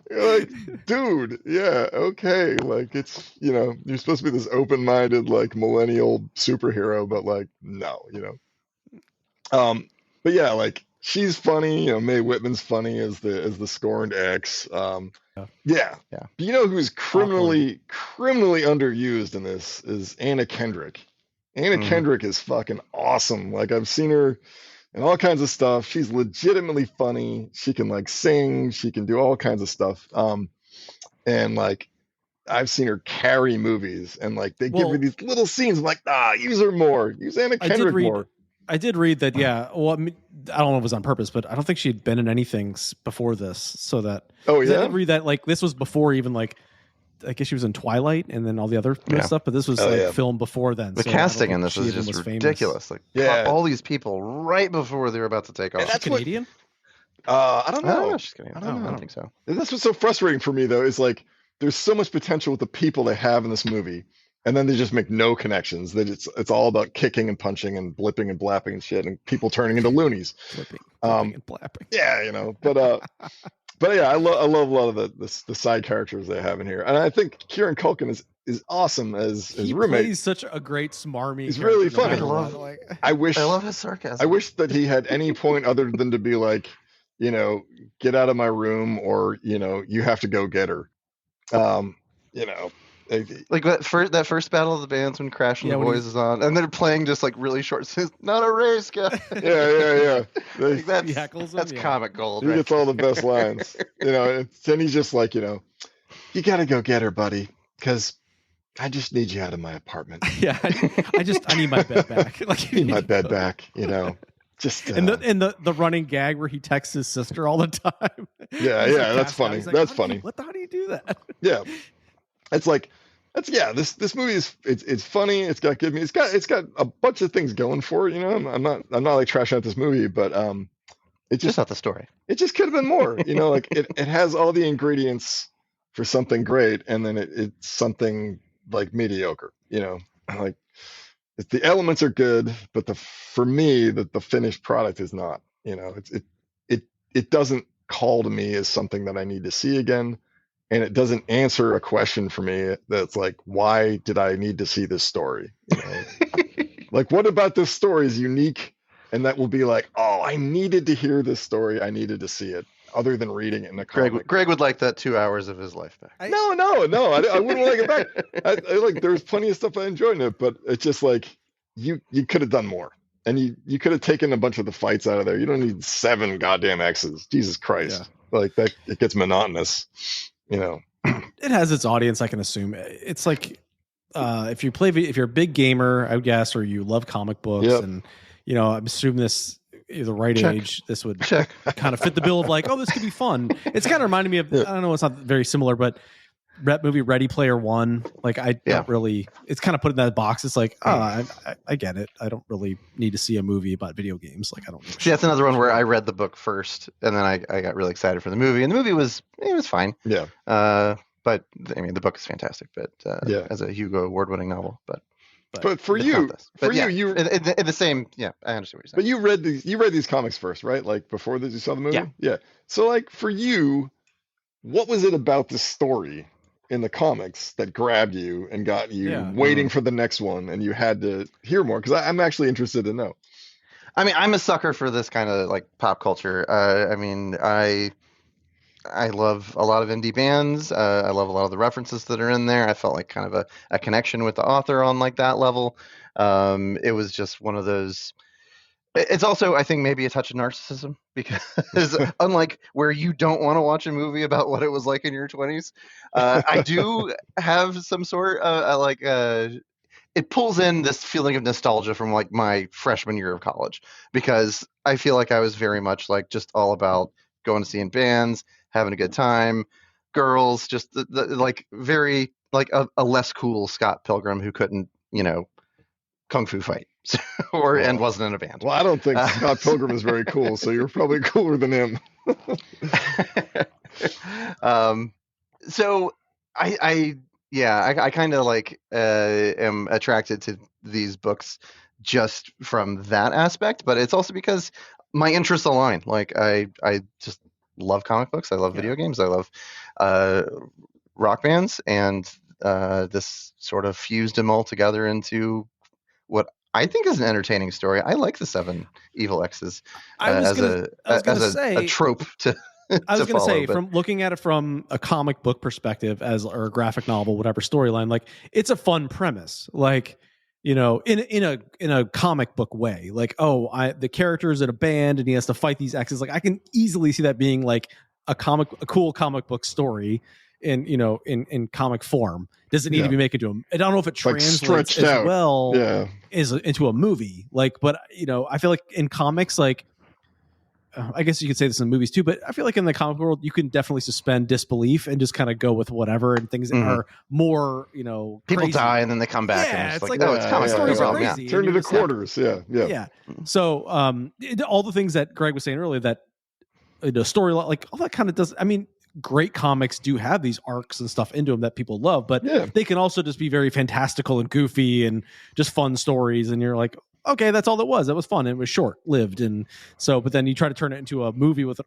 B: you're like, dude, yeah, okay, like, it's, you're supposed to be this open-minded, like, millennial superhero, but like, no, but yeah, like, she's funny, Mae Whitman's funny as the scorned ex. Yeah. But who's criminally underused in this is Anna Kendrick. Anna Kendrick is fucking awesome. Like, I've seen her and all kinds of stuff. She's legitimately funny. She can like sing. She can do all kinds of stuff. And like I've seen her carry movies, and like they give her these little scenes. I'm like, use her more. Use Anna Kendrick more.
C: I did read that. Yeah. Well, I don't know if it was on purpose, but I don't think she'd been in anything before this. So that.
B: Oh yeah.
C: I did read that like this was before even like. I guess she was in Twilight and then all the other stuff, but this was filmed before then.
A: The casting in this is just ridiculous. Like all these people right before they were about to take off.
C: That's Canadian?
B: I don't know.
A: I don't know if she's Canadian. I don't think so.
B: And that's what's so frustrating for me though, is like there's so much potential with the people they have in this movie, and then they just make no connections. That it's all about kicking and punching and blipping and blapping and shit, and people turning into loonies.
C: Blipping and blapping.
B: Yeah, but yeah, I love a lot of the side characters they have in here, and I think Kieran Culkin is awesome as roommate.
C: He's such a great smarmy.
B: He's really funny.
A: I love his sarcasm.
B: I wish that he had any point other than to be like, get out of my room, or you have to go get her.
A: Like that first battle of the bands when Crash and the Boys is on, and they're playing just like really short. Not a race, guy.
B: Yeah.
A: Like that's comic gold.
B: He gets all the best lines. And he's just like, you got to go get her, buddy, because I just need you out of my apartment.
C: Yeah, I need my bed back. Like,
B: I need my bed back. Just
C: and the running gag where he texts his sister all the time.
B: Yeah, that's funny. That's funny.
C: How do you do that?
B: Yeah, this movie it's funny. It's got good music. It's got a bunch of things going for it. I'm not like trashing out this movie, but it's just
A: not the story.
B: It just could have been more. Like it has all the ingredients for something great, and then it's something like mediocre. Like. The elements are good, but for me, the finished product is not. It doesn't call to me as something that I need to see again, and it doesn't answer a question for me that's like, why did I need to see this story? Like, what about this story is unique, and that will be like, oh, I needed to hear this story, I needed to see it, other than reading it in the comic.
A: Greg would like that 2 hours of his life back.
B: No, I wouldn't like it back. I like, there's plenty of stuff I enjoyed in it, but it's just like you could have done more, and you could have taken a bunch of the fights out of there. You don't need 7 goddamn X's. Jesus Christ, like that, it gets monotonous.
C: It has its audience, I can assume. It's like if you're a big gamer, I would guess, or you love comic books, and I'm assuming this. The right age, this would kind of fit the bill of like, oh, this could be fun. It's kind of reminding me of, I don't know, it's not very similar, but movie Ready Player One. Like I don't really, it's kind of put in that box. It's like, I get it. I don't really need to see a movie about video games. Like I don't.
A: See, that's another one where I read the book first, and then I got really excited for the movie, and the movie was fine.
B: Yeah.
A: But I mean, the book is fantastic, but as a Hugo Award-winning novel,
B: But for you,
A: you in the same, I understand what you're saying.
B: But you read these comics first, right? Like before that you saw the movie? Yeah. So like for you, what was it about the story in the comics that grabbed you and got you waiting for the next one, and you had to hear more? Because I'm actually interested to know.
A: I mean, I'm a sucker for this kind of like pop culture. I mean, I love a lot of indie bands. I love a lot of the references that are in there. I felt like kind of a connection with the author on like that level. It was just one of those. It's also, I think, maybe a touch of narcissism, because unlike where you don't want to watch a movie about what it was like in your 20s, I do have some sort of it pulls in this feeling of nostalgia from like my freshman year of college, because I feel like I was very much like just all about going to see in bands, having a good time, girls, just the like very like a less cool Scott Pilgrim who couldn't, kung fu fight and wasn't in a band.
B: Well, I don't think Scott Pilgrim is very cool, so you're probably cooler than him.
A: So I kind of like am attracted to these books just from that aspect, but it's also because my interests align. Like I just love comic books. I love video games. I love rock bands, and this sort of fused them all together into what I think is an entertaining story. I like the 7 evil X's as a trope to.
C: I was going to say,
A: but
C: from looking at it from a comic book perspective, or a graphic novel, whatever storyline, like it's a fun premise. Like, in a comic book way. Like, the character is in a band and he has to fight these exes. Like, I can easily see that being like a cool comic book story in comic form. Does it need to be made into I don't know if it translates as well as into a movie. Like, but I feel like in comics, like, I guess you could say this in movies too, but I feel like in the comic world, you can definitely suspend disbelief and just kind of go with whatever, and things are more,
A: people
C: crazy.
A: die and then they come back.
C: Yeah,
A: and
C: it's
A: like,
C: like,
A: it's comic
C: stories are
A: yeah.
C: crazy.
B: Turn it to quarters. Yeah.
C: So, all the things that Greg was saying earlier, that story, like all that kind of does. I mean, great comics do have these arcs and stuff into them that people love, but they can also just be very fantastical and goofy and just fun stories. And you're like, okay, that's all that was. That was fun. It was short lived. And so, but then you try to turn it into a movie with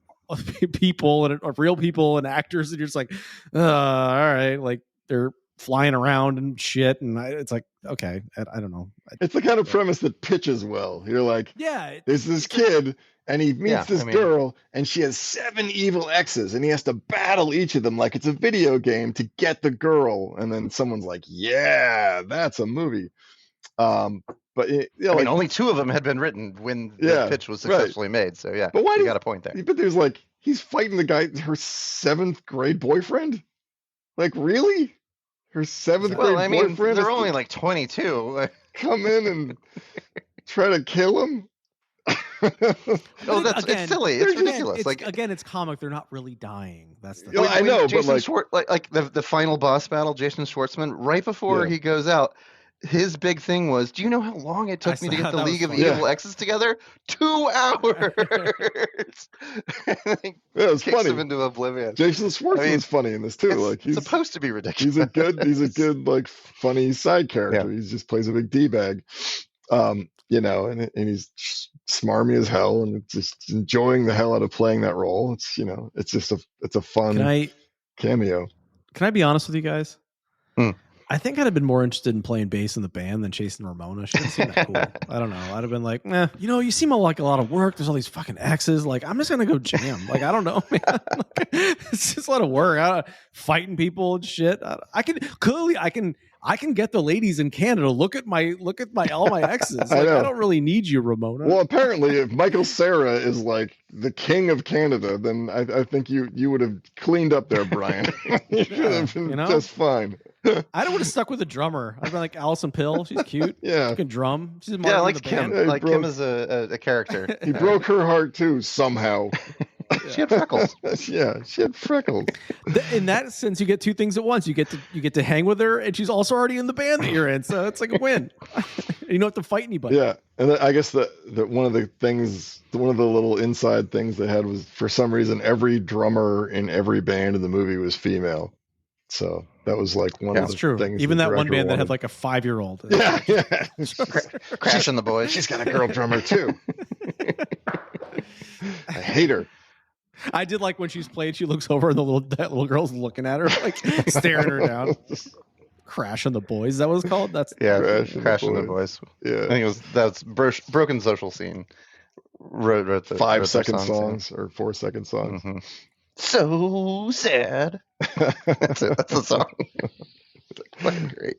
C: people and real people and actors. And you're just like, all right. Like, they're flying around and shit. And it's like, okay, I don't know.
B: It's the kind of premise that pitches well. You're like, there's this kid and he meets this girl and she has 7 evil exes and he has to battle each of them like it's a video game to get the girl. And then someone's like, yeah, that's a movie. But
A: only 2 of them had been written when the pitch was successfully made. So but you got a point there.
B: But there's like, he's fighting the guy, her 7th grade boyfriend. Like, really? Her 7th grade boyfriend?
A: They're only like 22.
B: Come in and try to kill him.
A: It's silly. It's ridiculous.
C: It's comic. They're not really dying. That's the
B: thing. I know,
A: Jason
B: but
A: like the final boss battle, Jason Schwartzman, right before he goes out, his big thing was, do you know how long it took me to get the League of Evil Exes together? 2 hours. It
B: was funny.
A: Him into oblivion.
B: Jason Schwartzman's funny in this too. Like, he's
A: supposed to be ridiculous.
B: He's a good like funny side character. He just plays a big d-bag. And he's smarmy as hell and just enjoying the hell out of playing that role. It's it's just a fun cameo.
C: Can I be honest with you guys? I think I'd have been more interested in playing bass in the band than chasing Ramona. She didn't seem that cool. I don't know. I'd have been like, you seem like a lot of work. There's all these fucking exes. Like, I'm just gonna go jam. Like, I don't know, man. It's just a lot of work. Fighting people and shit. I can get the ladies in Canada. Look at all my exes. Like, I don't really need you, Ramona.
B: Well, apparently, if Michael Cera is like the king of Canada, then I think you would have cleaned up there, Brian. You should have been just fine.
C: I would have stuck with a drummer. I'd been like Alison Pill. She's cute.
B: Yeah,
C: she can drum. She's
A: I like Kim. Kim is a character.
B: He broke her heart too somehow.
A: She had freckles.
B: She had freckles.
C: In that sense, you get 2 things at once. You get to hang with her, and she's also already in the band that you're in. So it's like a win. You don't have to fight anybody.
B: Yeah, and I guess that one of the little inside things they had was, for some reason, every drummer in every band in the movie was female. So that was like one of the things.
C: Even that one band that had like a 5-year-old.
B: Yeah.
A: Crashing the Boys.
B: She's got a girl drummer too. I hate her.
C: I did like when she's playing, she looks over and that little girl's looking at her, like staring her down. Crashing the Boys. Is that what it's called? That's
A: Crashing the Boys.
B: Yeah.
A: I think that's Broken Social Scene. Wrote the
B: 5-second songs or 4-second songs.
A: Mm-hmm. So sad. That's the song. Fucking great.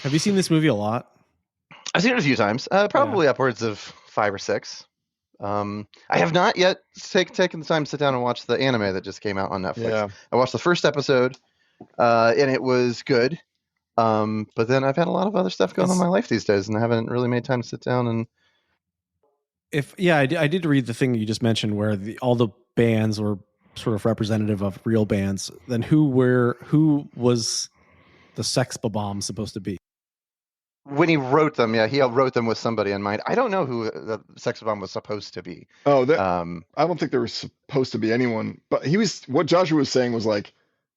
C: Have you seen this movie a lot?
A: I've seen it a few times. Probably upwards of 5 or 6. I have not yet taken the time to sit down and watch the anime that just came out on Netflix.
B: Yeah.
A: I watched the first episode, and it was good. But then I've had a lot of other stuff going on in my life these days, and I haven't really made time to sit down and.
C: I did read the thing you just mentioned where all the bands were sort of representative of real bands. Then who was the Sex Bomb supposed to be?
A: When he wrote them, he wrote them with somebody in mind. I don't know who the Sex Bomb was supposed to be.
B: Oh, I don't think there was supposed to be anyone. But what Joshua was saying was like,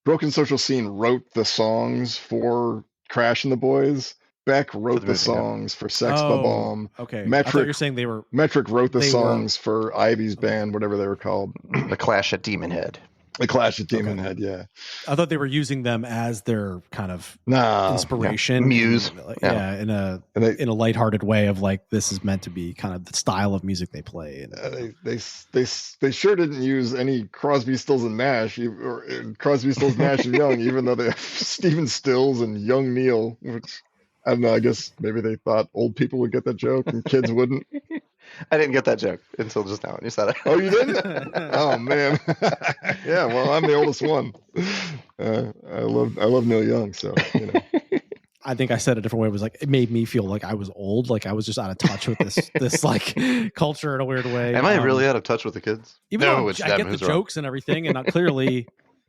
B: Broken Social Scene wrote the songs for Crash and the Boys. Beck wrote the songs for Sex Bomb.
C: Okay. I thought you were saying they were.
B: Metric wrote the songs for Ivy's band, whatever they were called.
A: The Clash at Demon Head.
B: The Clash at Demon Head, yeah.
C: I thought they were using them as their kind of inspiration,
A: muse,
C: in a lighthearted way of like, this is meant to be kind of the style of music they play.
B: They sure didn't use any Crosby, Stills and Nash or Crosby, Stills, Nash and Young, even though they have Stephen Stills and Young Neil, which I don't know. I guess maybe they thought old people would get that joke and kids wouldn't.
A: I didn't get that joke until just now when you said it.
B: Oh, you didn't? Oh man. Yeah. Well, I'm the oldest one. I love Neil Young. So you know.
C: I think I said it a different way. It was like, it made me feel like I was old, like I was just out of touch with this like culture in a weird way.
A: Am I really out of touch with the kids?
C: Even though I get the jokes and everything, and not clearly.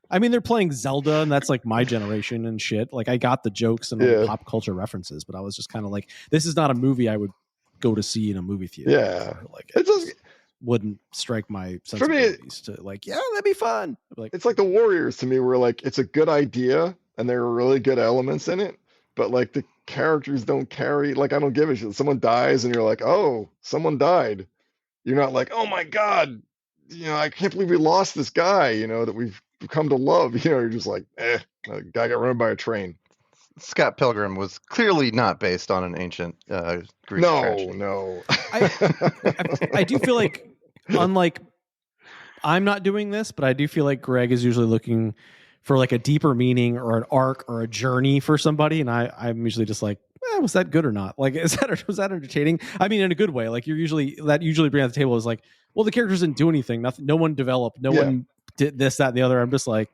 C: I mean, they're playing Zelda, and that's like my generation and shit. Like, I got the jokes and all the pop culture references, but I was just kind of like, this is not a movie I would go to see in a movie theater.
B: Yeah,
C: like it just wouldn't strike my sensibilities to like, yeah, that'd be fun. Like,
B: it's like the Warriors to me, where like it's a good idea and there are really good elements in it, but like the characters don't carry. Like, I don't give a shit. Someone dies, and you're like, oh, someone died. You're not like, oh my god, you know, I can't believe we lost this guy, you know, that we've come to love. You know, you're just like, a guy got run by a train.
A: Scott Pilgrim was clearly not based on an ancient Greek tragedy.
B: No.
C: I do feel like, unlike, I'm not doing this, but I do feel like Greg is usually looking for like a deeper meaning or an arc or a journey for somebody, and I'm usually just like, was that good or not? Like, was that entertaining? I mean, in a good way. Like, usually bring at the table is like, well, the characters didn't do anything. Nothing. No one developed. No one did this, that, and the other. I'm just like,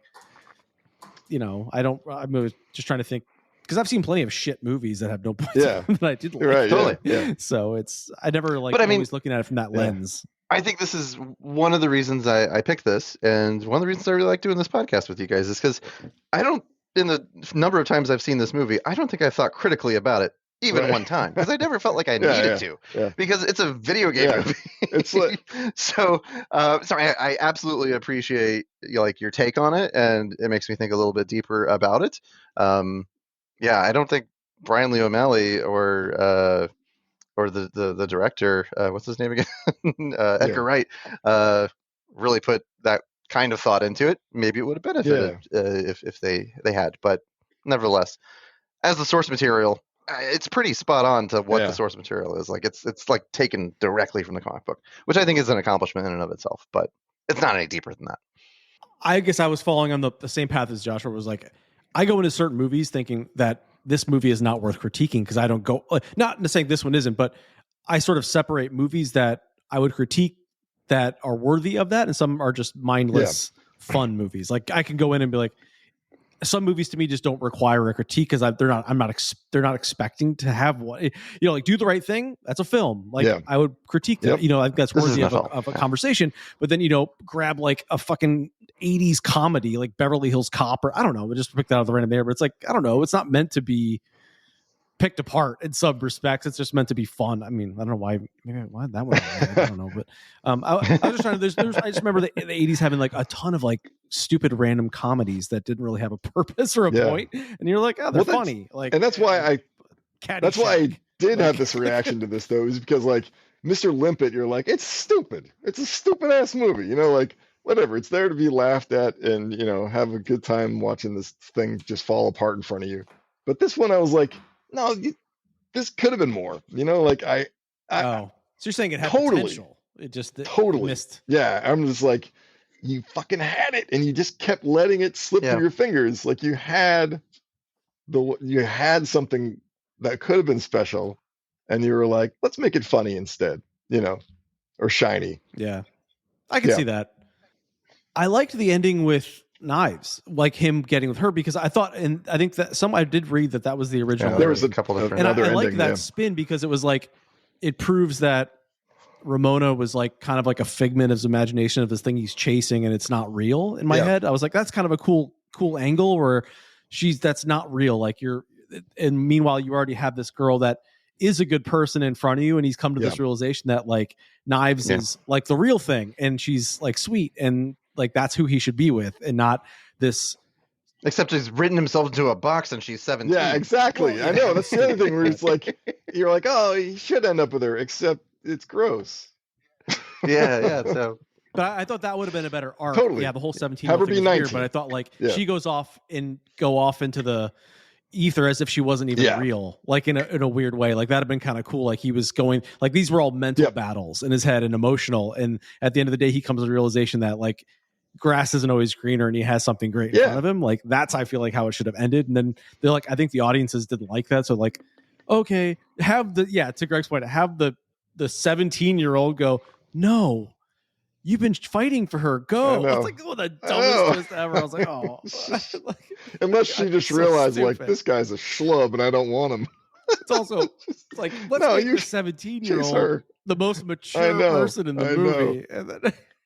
C: you know, I'm just trying to think, because I've seen plenty of shit movies that have no point that I did like.
B: Right,
A: totally.
B: Yeah.
C: So I never like, but I mean, always looking at it from that lens.
A: I think this is one of the reasons I picked this, and one of the reasons I really like doing this podcast with you guys is because in the number of times I've seen this movie, I don't think I've thought critically about it even one time, because I never felt like I needed to, because it's a video game movie.
B: It's like,
A: so I absolutely appreciate your take on it, and it makes me think a little bit deeper about it. I don't think Brian Lee O'Malley or the director, what's his name again? Edgar Wright, really put that kind of thought into it. Maybe it would have benefited if they had, but nevertheless, as the source material, it's pretty spot on to what the source material is. Like, it's like taken directly from the comic book, which I think is an accomplishment in and of itself, but it's not any deeper than that.
C: I guess I was following on the same path as Joshua. Was like, I go into certain movies thinking that this movie is not worth critiquing, because I don't go, not saying this one isn't, but I sort of separate movies that I would critique that are worthy of that, and some are just mindless fun movies. Like, I can go in and be like, some movies to me just don't require a critique, because they're not expecting to have one. Like, Do the Right Thing, that's a film. Like, I would critique that. I think that's worthy of a conversation. But then grab like a fucking 80s comedy like Beverly Hills Cop, or I don't know, just pick that out of the random air. But it's like, I don't know, it's not meant to be picked apart in some respects. It's just meant to be fun. I mean, I don't know why that one. I don't know, but I was just trying to. I just remember the 80s having like a ton of like stupid random comedies that didn't really have a purpose or a point, and you're like, oh, they're funny. Like,
B: and that's why I did have this reaction to this though, is because like Mr. Limpet, you're like, it's stupid. It's a stupid ass movie, like. Whatever, it's there to be laughed at and have a good time watching this thing just fall apart in front of you. But this one, I was like, no, this could have been more. Like
C: so you're saying it had potential? It just
B: totally
C: missed.
B: Yeah, I'm just like, you fucking had it, and you just kept letting it slip through your fingers. Like you had something that could have been special, and you were like, let's make it funny instead, or shiny.
C: Yeah, I can see that. I liked the ending with Knives, like him getting with her, because I thought, and I think that I did read that was the original.
B: There was a couple of different.
C: And I like that spin, because it was like, it proves that Ramona was like kind of like a figment of his imagination of this thing he's chasing, and it's not real. In my head, I was like, that's kind of a cool angle where that's not real. Like and meanwhile you already have this girl that is a good person in front of you, and he's come to this realization that like Knives is like the real thing, and she's like sweet, and like that's who he should be with, and not this.
A: Except he's written himself into a box, and she's 17.
B: Yeah, exactly. Well, I know, that's the other thing where it's like, you're like, oh, he should end up with her, except it's gross.
A: Yeah. So,
C: but I thought that would have been a better arc.
B: Totally.
C: Yeah, the whole 17
B: have her
C: thing
B: be 19.
C: Weird, but I thought like she goes off into the ether as if she wasn't even real, like in a weird way. Like that'd have been kind of cool. Like he was going, like these were all mental battles in his head and emotional, and at the end of the day he comes to the realization that like grass isn't always greener, and he has something great in front of him. Like that's, I feel like, how it should have ended. And then they're like, I think the audiences didn't like that, so like okay, to Greg's point, have the 17-year-old go, no, you've been fighting for her. Go. It's like the dumbest twist ever. I was like, oh.
B: Unless she just
C: so
B: realized,
C: stupid.
B: like, this guy's a schlub and I don't want him.
C: It's also it's like, let's make the 17-year-old the most mature person in the movie. And then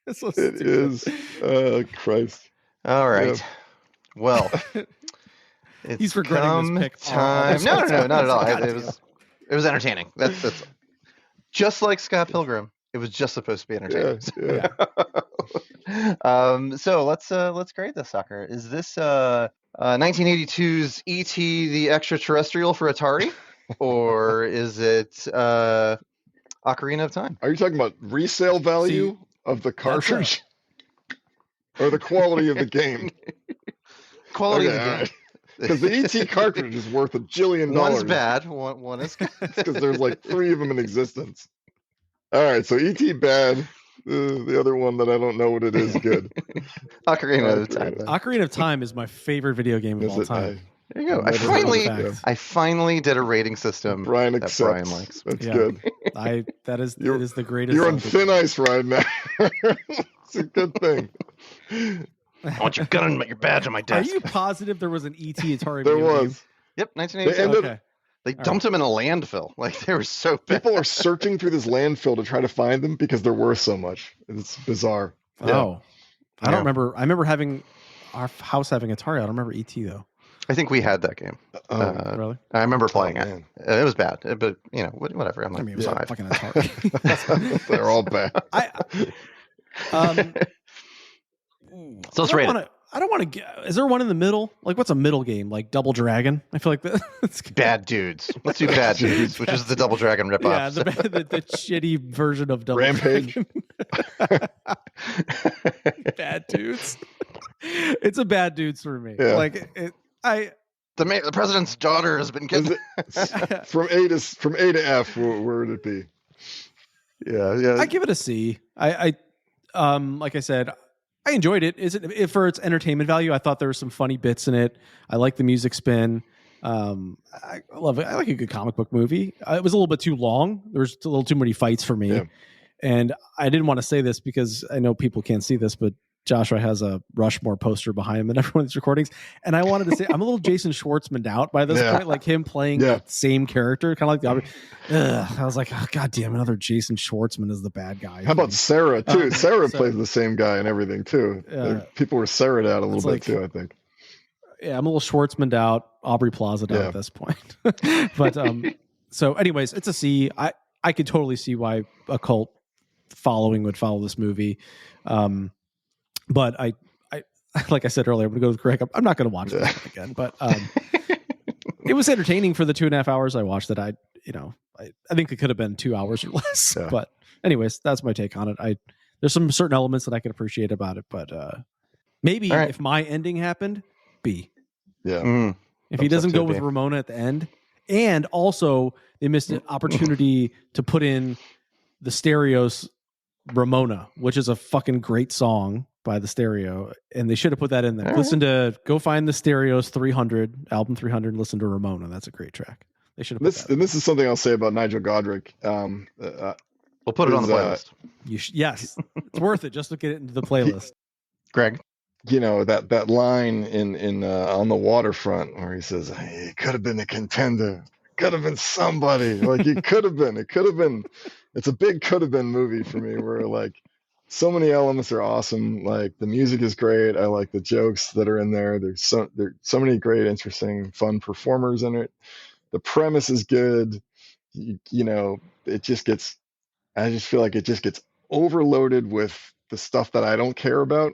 C: it's so stupid.
B: It is. Oh, Christ.
A: All right. Yeah. Well, it's
C: he's regretting this pick.
A: Time. No, not at all. It was entertaining. That's just like Scott Pilgrim. It was just supposed to be entertaining.
B: Yeah.
A: So let's grade this sucker. Is this 1982's E.T. the Extraterrestrial for Atari, or is it Ocarina of Time?
B: Are you talking about resale value of the cartridge, or the quality of the game?
A: Quality of the game.
B: Because the ET cartridge is worth $1 jillion.
A: One's bad. One is good.
B: Because there's like 3 of them in existence. All right, so ET bad. The other one that I don't know what it is good.
A: Ocarina of Time.
C: Ocarina of Time is my favorite video game of all time.
A: There you go. I finally did a rating system
B: Brian accepts.
A: That Brian likes.
B: That's good.
C: It is the greatest.
B: You're on thin ice right now. It's a good thing.
A: I want your gun and your badge on my desk.
C: Are you positive there was an ET Atari
B: there
C: video
B: was.
C: game?
A: Yep, 1982. They dumped them in a landfill. Like, they were so bad.
B: People are searching through this landfill to try to find them because they're worth so much. It's bizarre.
C: Oh. I don't remember. I remember having our house having Atari. I don't remember ET, though.
A: I think we had that game.
C: Really?
A: I remember playing it. It was bad, but, whatever. I'm like,
C: fucking Atari.
B: They're all bad.
A: So let's rate it.
C: I don't want to get. Is there one in the middle? Like, what's a middle game? Like Double Dragon? I feel like that's
A: Bad Dudes. Let's do Bad Dudes, which is the Double Dragon ripoff.
C: Yeah, the shitty version of Double
B: Rampage.
C: Dragon. Bad Dudes. It's a Bad Dudes for me.
B: Yeah.
C: Like
A: the president's daughter has been killed.
B: From A to F. Where would it be? Yeah.
C: I give it a C. Like I said, I enjoyed it. For its entertainment value? I thought there were some funny bits in it. I like the music spin. I love it. I like a good comic book movie. It was a little bit too long. There was a little too many fights for me.
B: Yeah.
C: And I didn't want to say this because I know people can't see this, but Joshua has a Rushmore poster behind him in everyone's recordings. And I wanted to say, I'm a little Jason Schwartzman'd out by this point, like him playing the same character, kind of like the I was like, oh, God damn, another Jason Schwartzman is the bad guy.
B: How about Sarah, too? Sarah plays the same guy and everything, too. People were Sarah'd out a little bit, too, I think.
C: Yeah, I'm a little Schwartzman'd out, Aubrey Plaza'd out at this point. But so anyways, it's a C. I could totally see why a cult following would follow this movie. But I like I said earlier, I'm going to go with Greg. I'm not going to watch this again, but it was entertaining for the 2.5 hours I watched it. I think it could have been 2 hours or less, but anyways, that's my take on it. There's some certain elements that I can appreciate about it, but maybe if my ending happened, B.
B: Yeah.
C: If he doesn't go with Ramona at the end, and also they missed an opportunity to put in the Stereos Ramona, which is a fucking great song by the Stereo, and they should have put that in there. Go find the Stereos 300 album 300 and listen to Ramona. That's a great track. They should have put that.
B: And this is something I'll say about Nigel Godrich.
A: We'll put it on the playlist.
C: Yes, it's worth it just to get it into the playlist.
A: Greg,
B: that line in On the Waterfront where he says, "Hey, it could have been a contender, could have been somebody." Like it could have been. It's a big could have been movie for me where like so many elements are awesome. Like the music is great. I like the jokes that are in there. There's so many great, interesting, fun performers in it. The premise is good. It just gets. I just feel like it just gets overloaded with the stuff that I don't care about,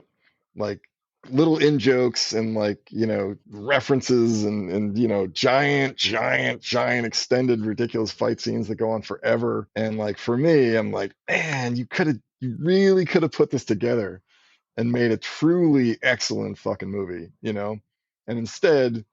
B: like little in jokes and references and giant extended ridiculous fight scenes that go on forever. And like for me, I'm like, man, you really could have put this together and made a truly excellent fucking movie, and instead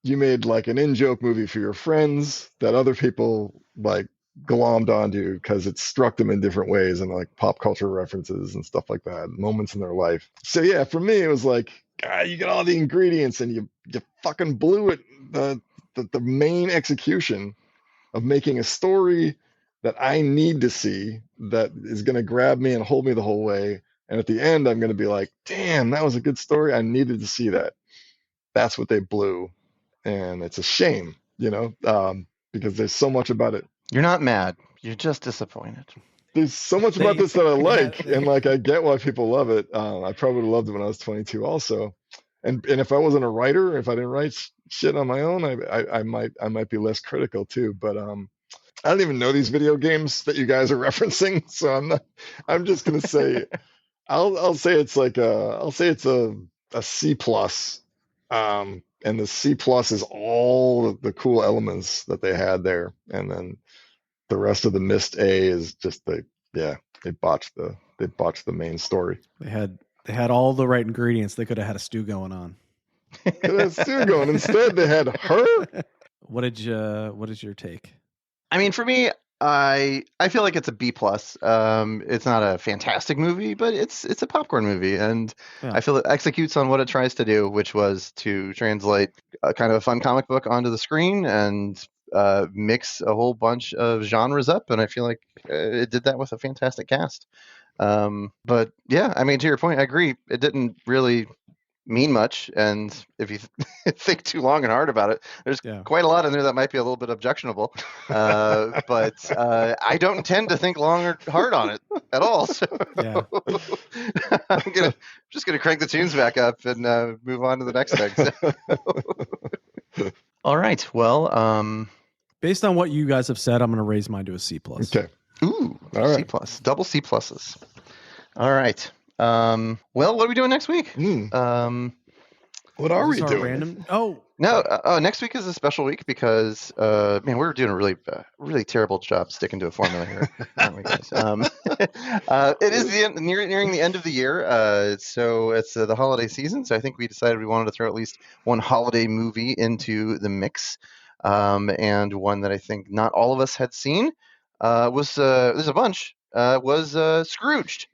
B: you made like an in-joke movie for your friends that other people like glommed onto because it struck them in different ways and like pop culture references and stuff like that, moments in their life. So yeah, for me it was like, God, you got all the ingredients and you fucking blew it. The main execution of making a story that I need to see, that is going to grab me and hold me the whole way. And at the end, I'm going to be like, damn, that was a good story. I needed to see that. That's what they blew. And it's a shame, because there's so much about it.
A: You're not mad. You're just disappointed.
B: There's so much about this that I like, and like I get why people love it. I probably would have loved it when I was 22 also. And if I wasn't a writer, if I didn't write shit on my own, I might be less critical too. But I don't even know these video games that you guys are referencing, so I'm just gonna say I'll say it's a C plus. And the C plus is all the cool elements that they had there, and then the rest of the missed A is just they botched the main story.
C: They had all the right ingredients. They could have had a stew going on.
B: They had stew going. Instead, they had her.
C: What is your take?
A: I mean, for me, I feel like it's a B plus. It's not a fantastic movie, but it's a popcorn movie, and I feel it executes on what it tries to do, which was to translate a kind of a fun comic book onto the screen and mix a whole bunch of genres up. And I feel like it did that with a fantastic cast. But yeah, I mean, to your point, I agree. It didn't really mean much, and if you think too long and hard about it, there's quite a lot in there that might be a little bit objectionable, but I don't intend to think long or hard on it at all, so I'm just gonna crank the tunes back up and move on to the next thing. All right, well,
C: based on what you guys have said, I'm gonna raise mine to a C plus.
B: Okay.
A: Ooh,
B: all right.
A: C plus, double C pluses. All right. Well, what are we doing next week?
B: What are we doing?
C: Random?
A: Next week is a special week because man, we're doing a really terrible job sticking to a formula here, aren't we, guys? It is nearing the end of the year, so it's the holiday season. So I think we decided we wanted to throw at least one holiday movie into the mix, and one that I think not all of us had seen was there's a bunch was Scrooged.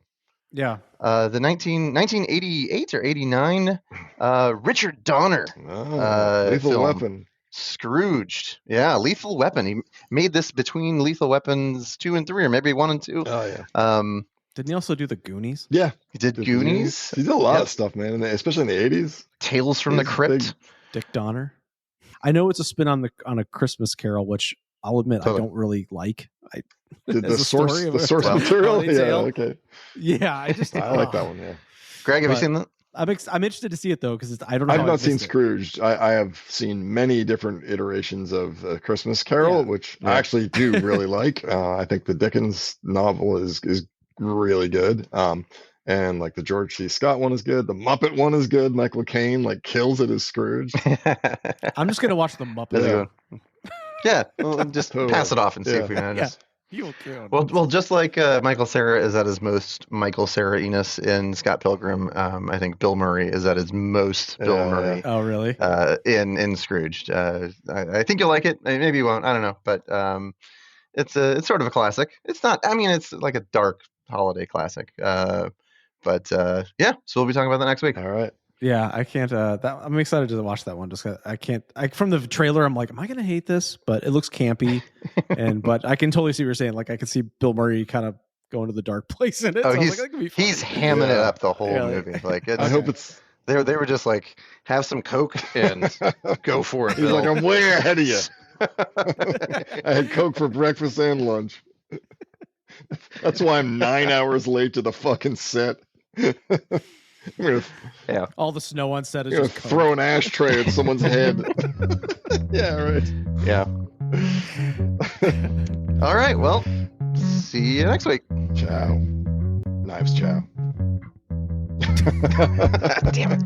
C: Yeah.
A: The 1988 or 89 Richard Donner
B: Lethal
A: film,
B: Weapon.
A: Scrooged. Yeah, Lethal Weapon. He made this between Lethal Weapons 2 and 3, or maybe 1 and 2.
B: Oh yeah.
C: Didn't he also do the Goonies?
B: Yeah,
A: he did Goonies.
B: He did a lot of stuff, man, especially in the 80s.
A: Tales from the Crypt.
C: Dick Donner. I know it's a spin on a Christmas Carol, which I'll admit I don't really like.
B: The source material. Yeah, okay.
C: Yeah, I
B: like that one. Yeah.
A: Greg, have you seen that?
C: I'm interested to see it though, because I don't know.
B: I've not seen Scrooged. I have seen many different iterations of Christmas Carol, which I actually do really like. I think the Dickens novel is really good. And like the George C. Scott one is good. The Muppet one is good. Michael Caine kills it as Scrooge.
C: I'm just gonna watch the Muppet.
A: Yeah, we'll just pass it off and see if we can just. Well, just like Michael Cera is at his most Michael Cera-iness in Scott Pilgrim, I think Bill Murray is at his most Bill Murray.
C: Oh, really?
A: In Scrooged. I think you'll like it. Maybe you won't. I don't know, but it's sort of a classic. It's not. I mean, it's like a dark holiday classic. But so we'll be talking about that next week.
B: All right.
C: Yeah, I can't. I'm excited to watch that one. Just I can't. From the trailer, I'm like, am I gonna hate this? But it looks campy, but I can totally see what you're saying. Like, I can see Bill Murray kind of going to the dark place in it.
A: Oh,
C: so
A: he's hamming it up the whole movie. Like,
B: I hope it's.
A: They were just like, have some Coke and go for it.
B: He's
A: Bill.
B: like, I'm way ahead of you. I had Coke for breakfast and lunch. That's why I'm 9 hours late to the fucking set.
C: All the snow on set is
B: just throw an ashtray at someone's head. Yeah, right.
A: Yeah. All right. Well, see you next week.
B: Ciao. Knives, ciao.
A: Damn it.